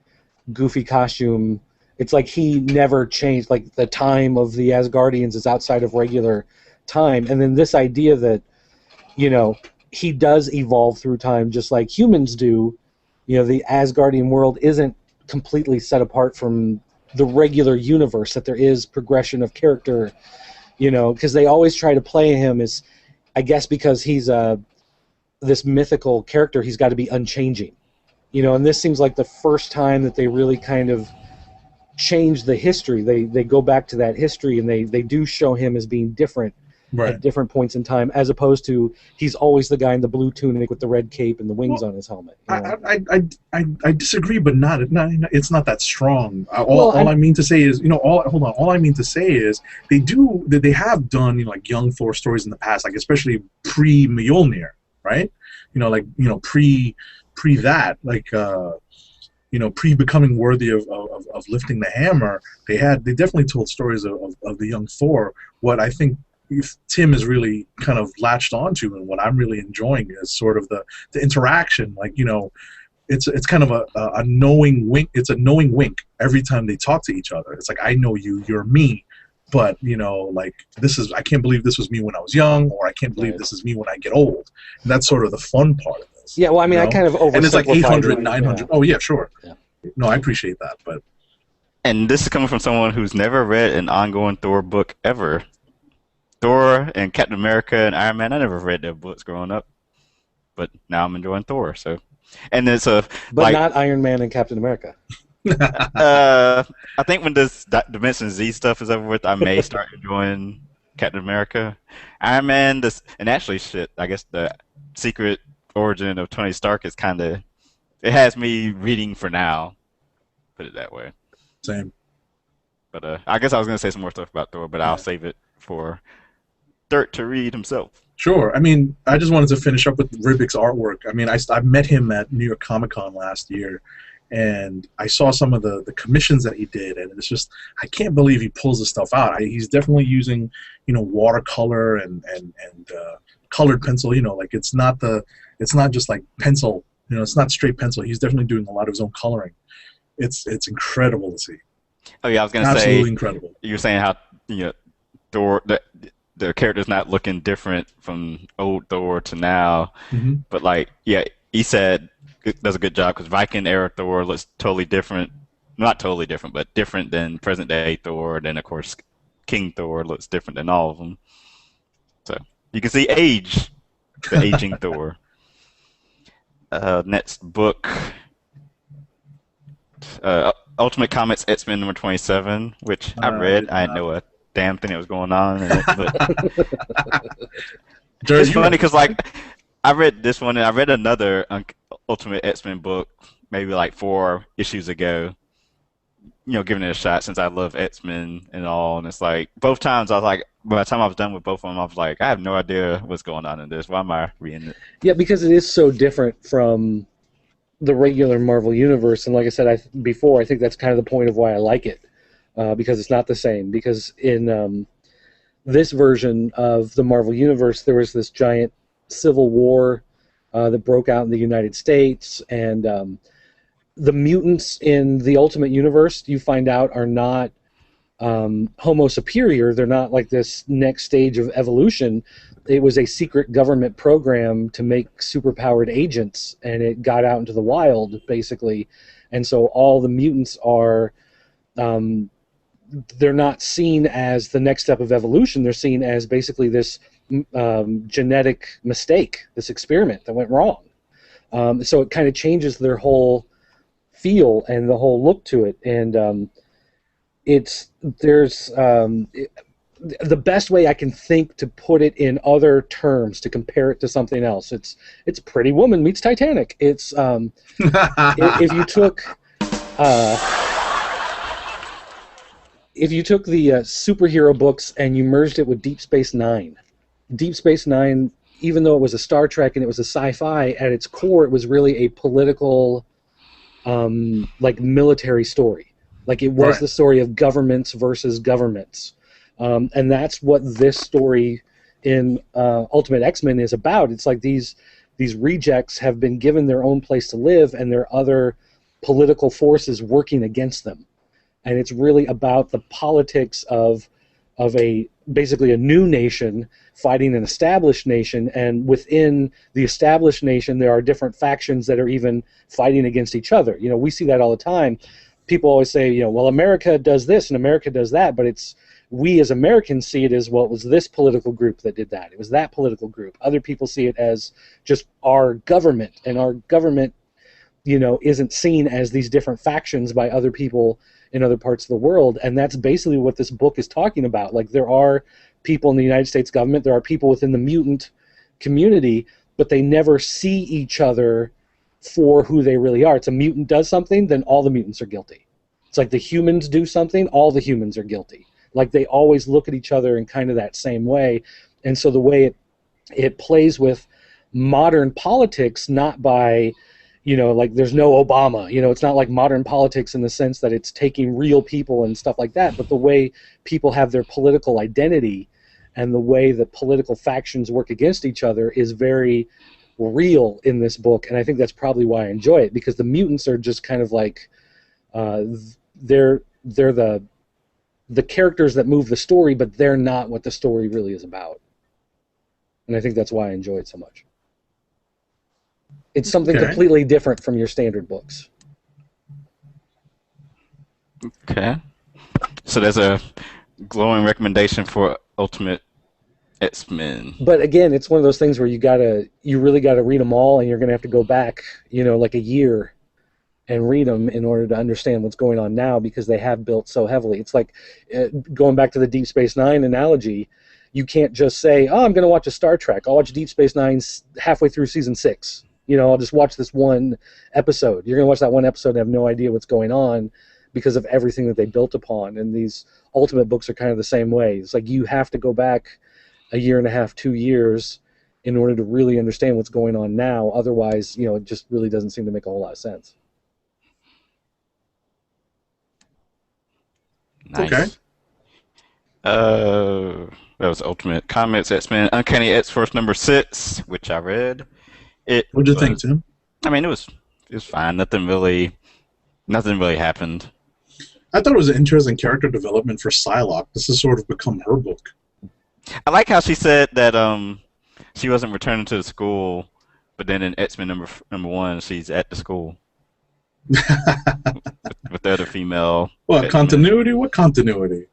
goofy costume. It's like he never changed. Like the time of the Asgardians is outside of regular time, and then this idea that he does evolve through time just like humans do. The Asgardian world isn't completely set apart from the regular universe, that there is progression of character, because they always try to play him as, I guess because he's this mythical character, he's got to be unchanging. And this seems like the first time that they really kind of change the history. They go back to that history, and they do show him as being different at different points in time, as opposed to he's always the guy in the blue tunic with the red cape and the wings on his helmet. I disagree, but it's not that strong. All I mean to say is, all I mean to say is they have done like young Thor stories in the past, like especially pre Mjolnir, right? Pre that, like pre becoming worthy of lifting the hammer. They definitely told stories of the young Thor. What I think Tim is really kind of latched onto, and what I'm really enjoying is sort of the interaction. Like, it's kind of a knowing wink. It's a knowing wink every time they talk to each other. It's like, I know you, you're me, but like I can't believe this was me when I was young, or I can't believe this is me when I get old. And that's sort of the fun part of this. Yeah, well, I mean, I kind of oversimplified. And it's like 800, 900. Yeah. Oh yeah, sure. Yeah. No, I appreciate that, but. And this is coming from someone who's never read an ongoing Thor book ever. Thor and Captain America and Iron Man, I never read their books growing up, but now I'm enjoying Thor. So, and it's but not Iron Man and Captain America. I think when this Dimension Z stuff is over with, I may start enjoying Captain America, Iron Man. And actually, I guess the secret origin of Tony Stark is it has me reading for now. Put it that way. Same. But I guess I was gonna say some more stuff about Thor, but I'll save it for Dirt to read himself. Sure. I mean, I just wanted to finish up with Ribbick's artwork. I mean, I met him at New York Comic Con last year, and I saw some of the commissions that he did, and it's just, I can't believe he pulls this stuff out. He's definitely using, watercolor and colored pencil. Like it's not just like pencil. It's not straight pencil. He's definitely doing a lot of his own coloring. It's incredible to see. Oh yeah, I was gonna Absolutely say, incredible. You were saying how Thor, the character's not looking different from old Thor to now, but he said does a good job, because Viking era Thor looks totally different, not totally different, but different than present day Thor. Then of course King Thor looks different than all of them. So you can see the aging Thor. Next book. Ultimate Comics X-Men number 27, which I read. I didn't know a damn thing that was going on in it, but it's funny because I read this one and I read another Ultimate X-Men book maybe like 4 issues ago, giving it a shot since I love X-Men and all, and it's like both times I was like, by the time I was done with both of them, I was like, I have no idea what's going on in this. Why am I reading it? Yeah, because it is so different from the regular Marvel Universe, and like I said before, I think that's kind of the point of why I like it, because it's not the same. Because in this version of the Marvel Universe, there was this giant civil war that broke out in the United States, and the mutants in the Ultimate Universe, you find out, are not Homo superior. They're not like this next stage of evolution. It was a secret government program to make superpowered agents, and it got out into the wild, basically. And so all the mutants are, they're not seen as the next step of evolution. They're seen as basically this genetic mistake, this experiment that went wrong. So it kind of changes their whole feel and the whole look to it. And the best way I can think to put it in other terms to compare it to something else. It's Pretty Woman meets Titanic. It's if you took the superhero books and you merged it with Deep Space Nine. Deep Space Nine, even though it was a Star Trek and it was a sci-fi, at its core it was really a political, like military story. Like it was the story of governments versus governments. And that's what this story in Ultimate X-Men is about. It's like these rejects have been given their own place to live, and there are other political forces working against them. And it's really about the politics of basically a new nation fighting an established nation, and within the established nation there are different factions that are even fighting against each other. You know, we see that all the time. People always say, you know, well, America does this and America does that, but we as Americans see it as, well, it was this political group that did that. It was that political group. Other people see it as just our government, and our government, you know, isn't seen as these different factions by other people in other parts of the world. And that's basically what this book is talking about. Like, there are people in the United States government, there are people within the mutant community, but they never see each other for who they really are. It's a mutant does something, then all the mutants are guilty. It's like the humans do something, all the humans are guilty. Like, they always look at each other in kind of that same way. And so the way it plays with modern politics, not by, you know, like, there's no Obama. You know, it's not like modern politics in the sense that it's taking real people and stuff like that, but the way people have their political identity and the way that political factions work against each other is very real in this book. And I think that's probably why I enjoy it, because the mutants are just kind of like, they're the characters that move the story, but they're not what the story really is about. And I think that's why I enjoy it so much. It's something completely different from your standard books. Okay. So there's a glowing recommendation for Ultimate X-Men. But again, it's one of those things where you really gotta read them all, and you're gonna have to go back, you know, like a year and read them in order to understand what's going on now, because they have built so heavily. It's like, going back to the Deep Space Nine analogy, you can't just say, oh, I'm going to watch a Star Trek. I'll watch Deep Space Nine halfway through season 6. You know, I'll just watch this one episode. You're going to watch that one episode and have no idea what's going on because of everything that they built upon. And these Ultimate books are kind of the same way. It's like you have to go back a year and a half, 2 years in order to really understand what's going on now. Otherwise, you know, it just really doesn't seem to make a whole lot of sense. Nice. Okay. That was Ultimate Comics X-Men Uncanny X-Force number 6, which I read. What'd you think, Tim? I mean, it was fine. Nothing really happened. I thought it was an interesting character development for Psylocke. This has sort of become her book. I like how she said that she wasn't returning to the school, but then in X-Men number 1, she's at the school. with the other female. What continuity? What continuity?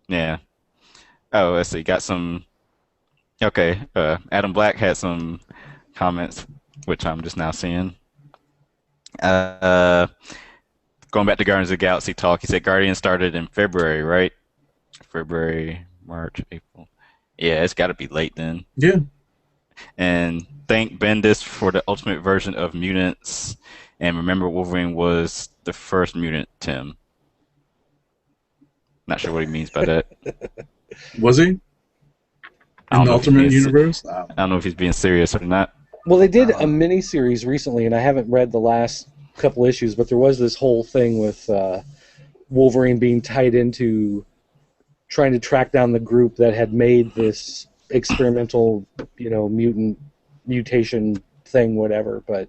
Yeah. Oh, let's see. Got some. Okay. Adam Black had some comments, which I'm just now seeing. Going back to Guardians of the Galaxy talk, he said Guardians started in February, right? February, March, April. Yeah, it's got to be late then. Yeah. And thank Bendis for the ultimate version of mutants. And remember, Wolverine was the first mutant, Tim. Not sure what he means by that. Was he? In the Ultimate Universe? I don't know if he's being serious or not. Well, they did a mini-series recently, and I haven't read the last couple issues, but there was this whole thing with Wolverine being tied into trying to track down the group that had made this experimental, you know, mutation thing, whatever. But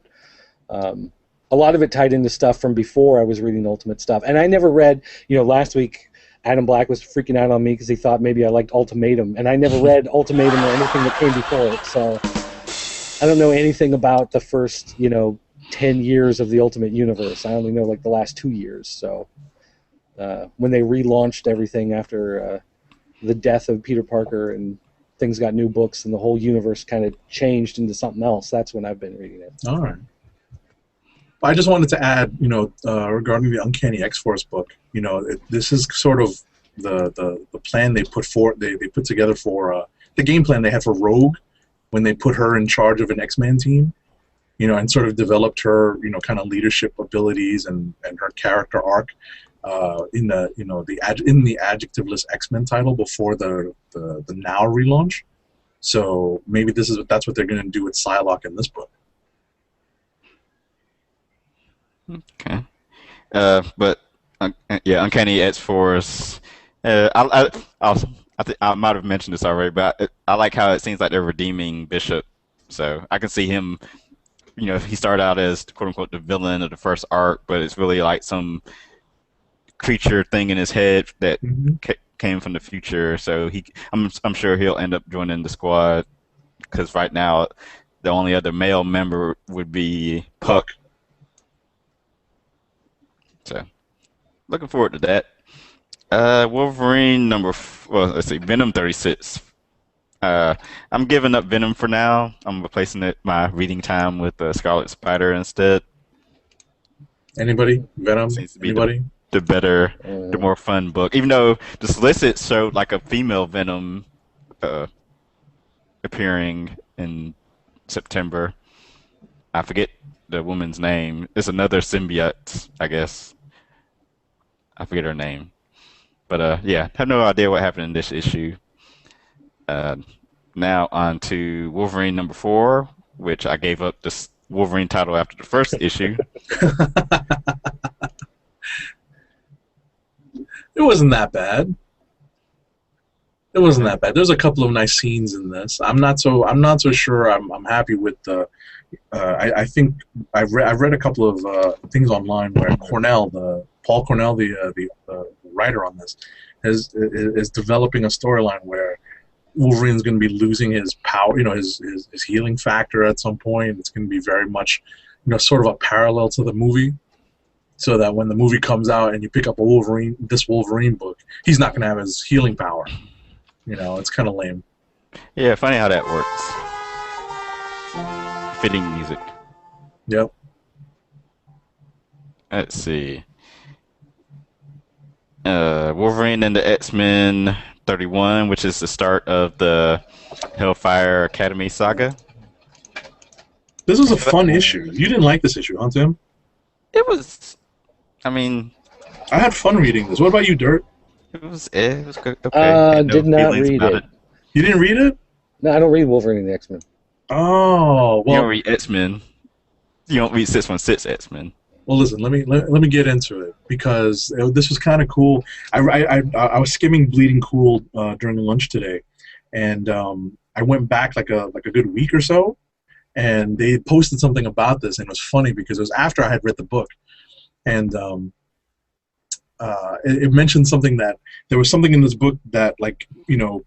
a lot of it tied into stuff from before I was reading Ultimate stuff. And I never read, you know, last week Adam Black was freaking out on me because he thought maybe I liked Ultimatum, and I never read Ultimatum or anything that came before it, so I don't know anything about the first, you know, 10 years of the Ultimate Universe. I only know, like, the last 2 years, so when they relaunched everything after the death of Peter Parker and things got new books and the whole universe kind of changed into something else, that's when I've been reading it. All right. I just wanted to add, regarding the Uncanny X-Force book, this is sort of the plan they put they put together for the game plan they had for Rogue when they put her in charge of an X-Men team, and sort of developed her, kind of leadership abilities and her character arc in the adjectiveless X-Men title before the Now relaunch. So maybe that's what they're going to do with Psylocke in this book. Okay. But yeah, Uncanny X-Force. I might have mentioned this already, but I like how it seems like they're redeeming Bishop. So I can see him. He started out as quote unquote the villain of the first arc, but it's really like some creature thing in his head that came from the future. So I'm sure he'll end up joining the squad because right now the only other male member would be Puck. So looking forward to that. Wolverine let's see, Venom 36. I'm giving up Venom for now. I'm replacing my reading time with Scarlet Spider instead. Anybody? Venom? Seems to be Anybody? The better, the more fun book. Even though the solicit showed like a female Venom appearing in September. I forget the woman's name. It's another symbiote, I guess. I forget her name. But yeah, have no idea what happened in this issue. Now on to Wolverine number 4, which I gave up this Wolverine title after the first issue. It wasn't that bad. It wasn't that bad. There's a couple of nice scenes in this. I'm not so sure. I'm happy with the. I think I've read a couple of things online where Paul Cornell, the writer on this, is developing a storyline where Wolverine's going to be losing his power, his healing factor at some point. It's going to be very much, sort of a parallel to the movie, so that when the movie comes out and you pick up this Wolverine book, he's not going to have his healing power. It's kind of lame. Yeah, funny how that works. Fitting music. Yep. Let's see. Wolverine and the X-Men 31, which is the start of the Hellfire Academy saga. This was a fun issue. You didn't like this issue, huh, Tim? It was. I mean, I had fun reading this. What about you, Dirt? It was good. Okay. Did not read it. You didn't read it? No, I don't read Wolverine and the X-Men. Oh, well. You don't read X-Men. You don't read 616 X-Men. Well, listen. Let me get into it because this was kind of cool. I was skimming Bleeding Cool during lunch today, and I went back like a good week or so, and they posted something about this, and it was funny because it was after I had read the book, and it mentioned something that there was something in this book that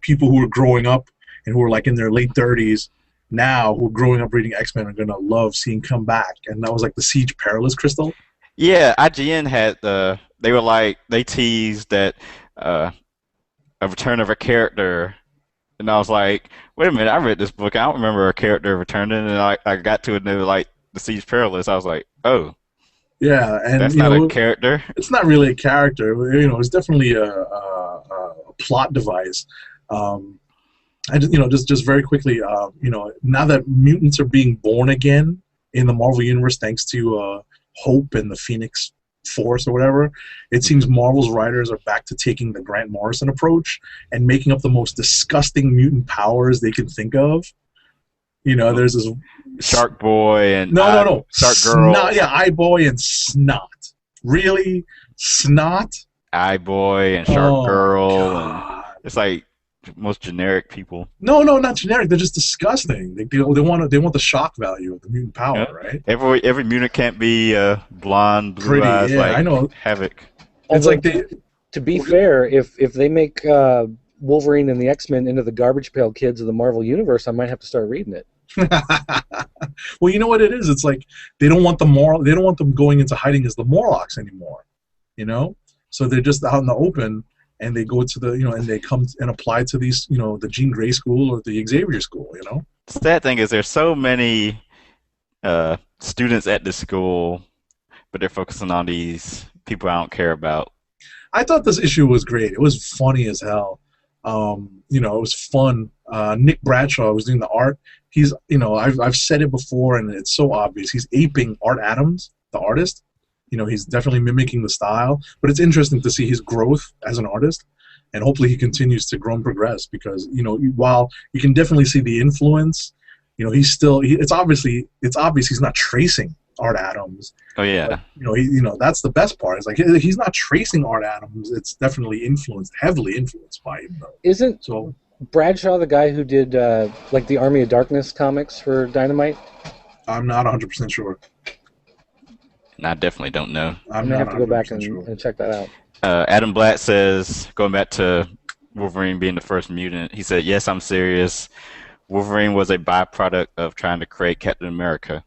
people who were growing up and who were like in their late 30s now who are growing up reading X-Men are gonna love seeing come back, and that was like the Siege Perilous Crystal. Yeah, IGN had they teased that a return of a character, and I was like, wait a minute, I read this book, I don't remember a character returning, and I got to it and they were like the Siege Perilous. I was like, oh. Yeah, and that's not a character. It's not really a character. It's definitely a plot device. Just very quickly, now that mutants are being born again in the Marvel Universe, thanks to Hope and the Phoenix Force or whatever, it seems Marvel's writers are back to taking the Grant Morrison approach and making up the most disgusting mutant powers they can think of. There's this Shark Boy and no, Shark Girl. Eye Boy and Snot. Really, Snot. Eye Boy and Shark Girl. And it's like most generic people. No, not generic. They're just disgusting. They want the shock value of the mutant power, right? Every mutant can't be blonde, blue pretty, eyes, yeah, like I know. Havoc. It's like to be fair, if they make Wolverine and the X-Men into the garbage pail kids of the Marvel Universe, I might have to start reading it. Well, you know what it is? It's like they don't want them going into hiding as the Morlocks anymore. So they're just out in the open, and they go to the and they come and apply to these the Jean Grey school or the Xavier school. The sad thing is there's so many students at this school but they're focusing on these people I don't care about. I thought this issue was great. It was funny as hell. You know, it was fun. Nick Bradshaw was doing the art. He's, you know, I've said it before, and it's so obvious. He's aping Art Adams, the artist. You know, he's definitely mimicking the style. But it's interesting to see his growth as an artist, and hopefully he continues to grow and progress. Because, you know, while you can definitely see the influence, you know, he's still. It's obvious he's not tracing Art Adams. Oh yeah. But, you know, that's the best part. It's like he's not tracing Art Adams. It's definitely heavily influenced by him, though. Isn't So Bradshaw the guy who did like the Army of Darkness comics for Dynamite? I'm not 100% sure. And I definitely don't know. I'm gonna have to go back and check that out. Adam Blatt says, going back to Wolverine being the first mutant, he said, "Yes, I'm serious. Wolverine was a byproduct of trying to create Captain America."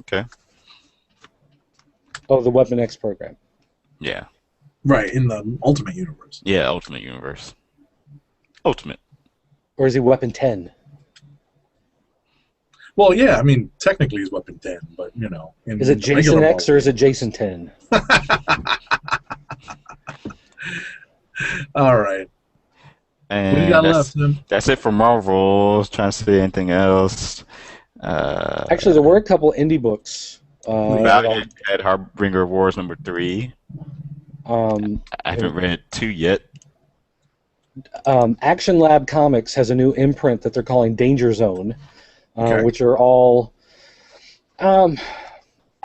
Okay. Oh, the Weapon X program. Yeah. Right, in the Ultimate Universe. Yeah, Ultimate Universe. Ultimate. Or is he Weapon 10? Well, yeah, I mean, technically he's Weapon 10, but, you know. Is it Jason X or is it Jason 10? All right. And What do you got left, Tim? That's it for Marvel. Trying to see anything else. Actually, there were a couple indie books. Valiant had Harbinger Wars #3. I haven't read 2 yet. Action Lab Comics has a new imprint that they're calling Danger Zone, Okay. which are all... I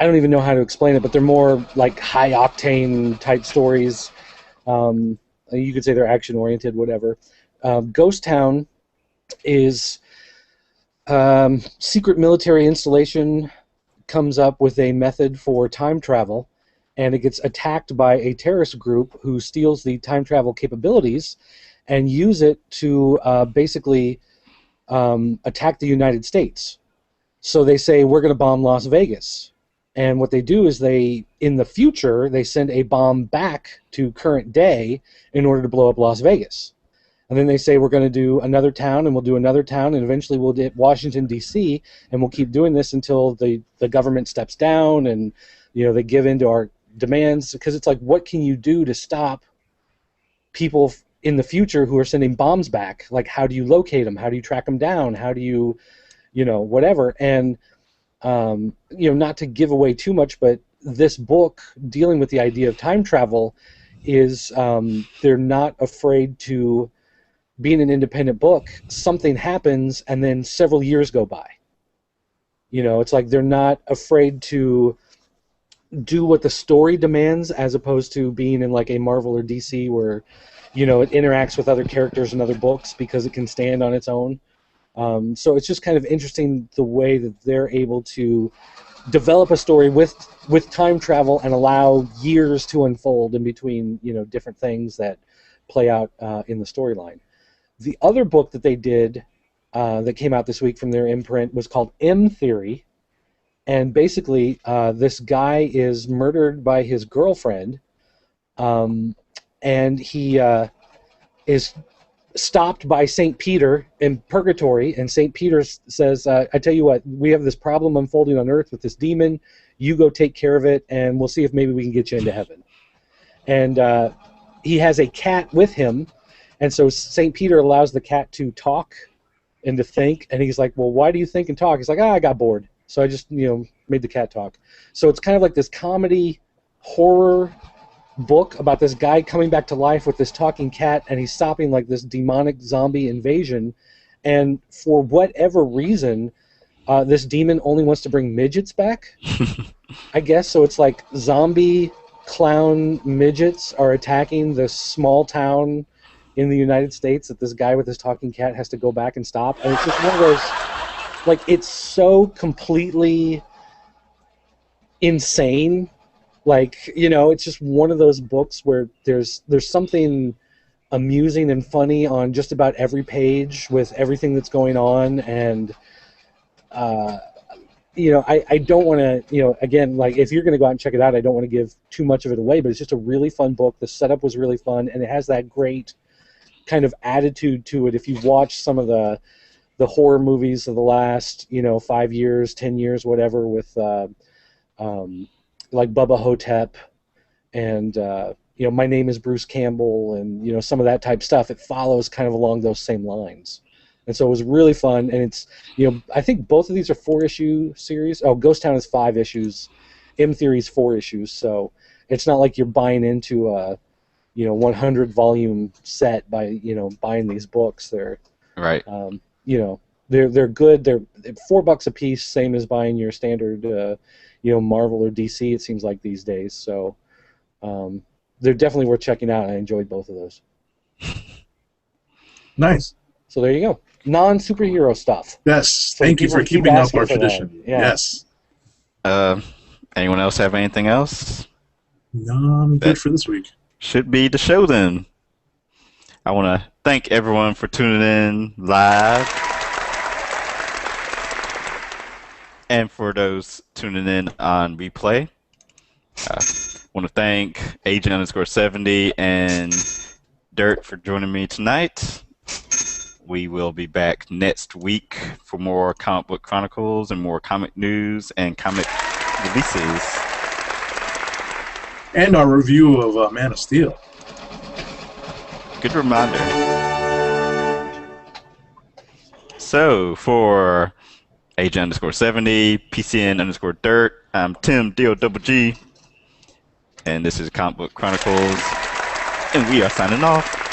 don't even know how to explain it, but they're more like high-octane type stories. You could say they're action-oriented, whatever. Ghost Town is secret military installation comes up with a method for time travel, and it gets attacked by a terrorist group who steals the time travel capabilities and use it to basically attack the United States. So they say, we're going to bomb Las Vegas. And what they do is in the future, they send a bomb back to current day in order to blow up Las Vegas. And then they say, we're going to do another town, and we'll do another town, and eventually we'll hit Washington, D.C., and we'll keep doing this until the government steps down and, you know, they give in to our demands. Because it's like, what can you do to stop people in the future who are sending bombs back? Like, how do you locate them? How do you track them down? How do you, you know, whatever. And, you know, not to give away too much, but this book dealing with the idea of time travel is they're not afraid to, being an independent book, something happens and then several years go by. You know, it's like they're not afraid to do what the story demands as opposed to being in like a Marvel or DC where, you know, it interacts with other characters and other books because it can stand on its own. So it's just kind of interesting the way that they're able to develop a story with time travel and allow years to unfold in between, you know, different things that play out in the storyline. The other book that they did that came out this week from their imprint was called M Theory, and basically this guy is murdered by his girlfriend, and he is stopped by St. Peter in purgatory, and St. Peter says, I tell you what, we have this problem unfolding on Earth with this demon, you go take care of it, and we'll see if maybe we can get you into heaven. And he has a cat with him, and so St. Peter allows the cat to talk and to think, and he's like, well, why do you think and talk? He's like, I got bored, so I just, you know, made the cat talk. So it's kind of like this comedy horror book about this guy coming back to life with this talking cat, and he's stopping like this demonic zombie invasion, and for whatever reason, this demon only wants to bring midgets back, I guess. So it's like zombie clown midgets are attacking this small town in the United States that this guy with his talking cat has to go back and stop. And it's just one of those, like, it's so completely insane. Like, you know, it's just one of those books where there's something amusing and funny on just about every page with everything that's going on. And, you know, I don't want to, you know, again, like, if you're going to go out and check it out, I don't want to give too much of it away, but it's just a really fun book. The setup was really fun, and it has that great kind of attitude to it. If you watch some of the horror movies of the last, you know, 5 years, 10 years, whatever, with like Bubba Hotep, and My Name is Bruce Campbell, and some of that type stuff. It follows kind of along those same lines, and so it was really fun. And it's I think both of these are 4-issue series. Oh, Ghost Town is 5 issues, M Theory is 4 issues. So it's not like you're buying into a 100 volume set by buying these books. They're Right. They're good. They're $4 a piece, same as buying your standard Marvel or DC. It seems like these days. So they're definitely worth checking out. I enjoyed both of those. Nice. So there you go. Non-superhero stuff. Yes. So Thank you for people keep keeping up asking our for that. tradition. Yeah. Yes. Anyone else have anything else? No, I'm good for this week. Should be the show then. I want to thank everyone for tuning in live. And for those tuning in on replay, I want to thank Agent_70 and Dirt for joining me tonight. We will be back next week for more Comic Book Chronicles and more comic news and comic releases. And our review of Man of Steel. Good reminder. So, for Agent_70, PCN_Dirt, I'm Tim DOGG, and this is Comic Book Chronicles, and we are signing off.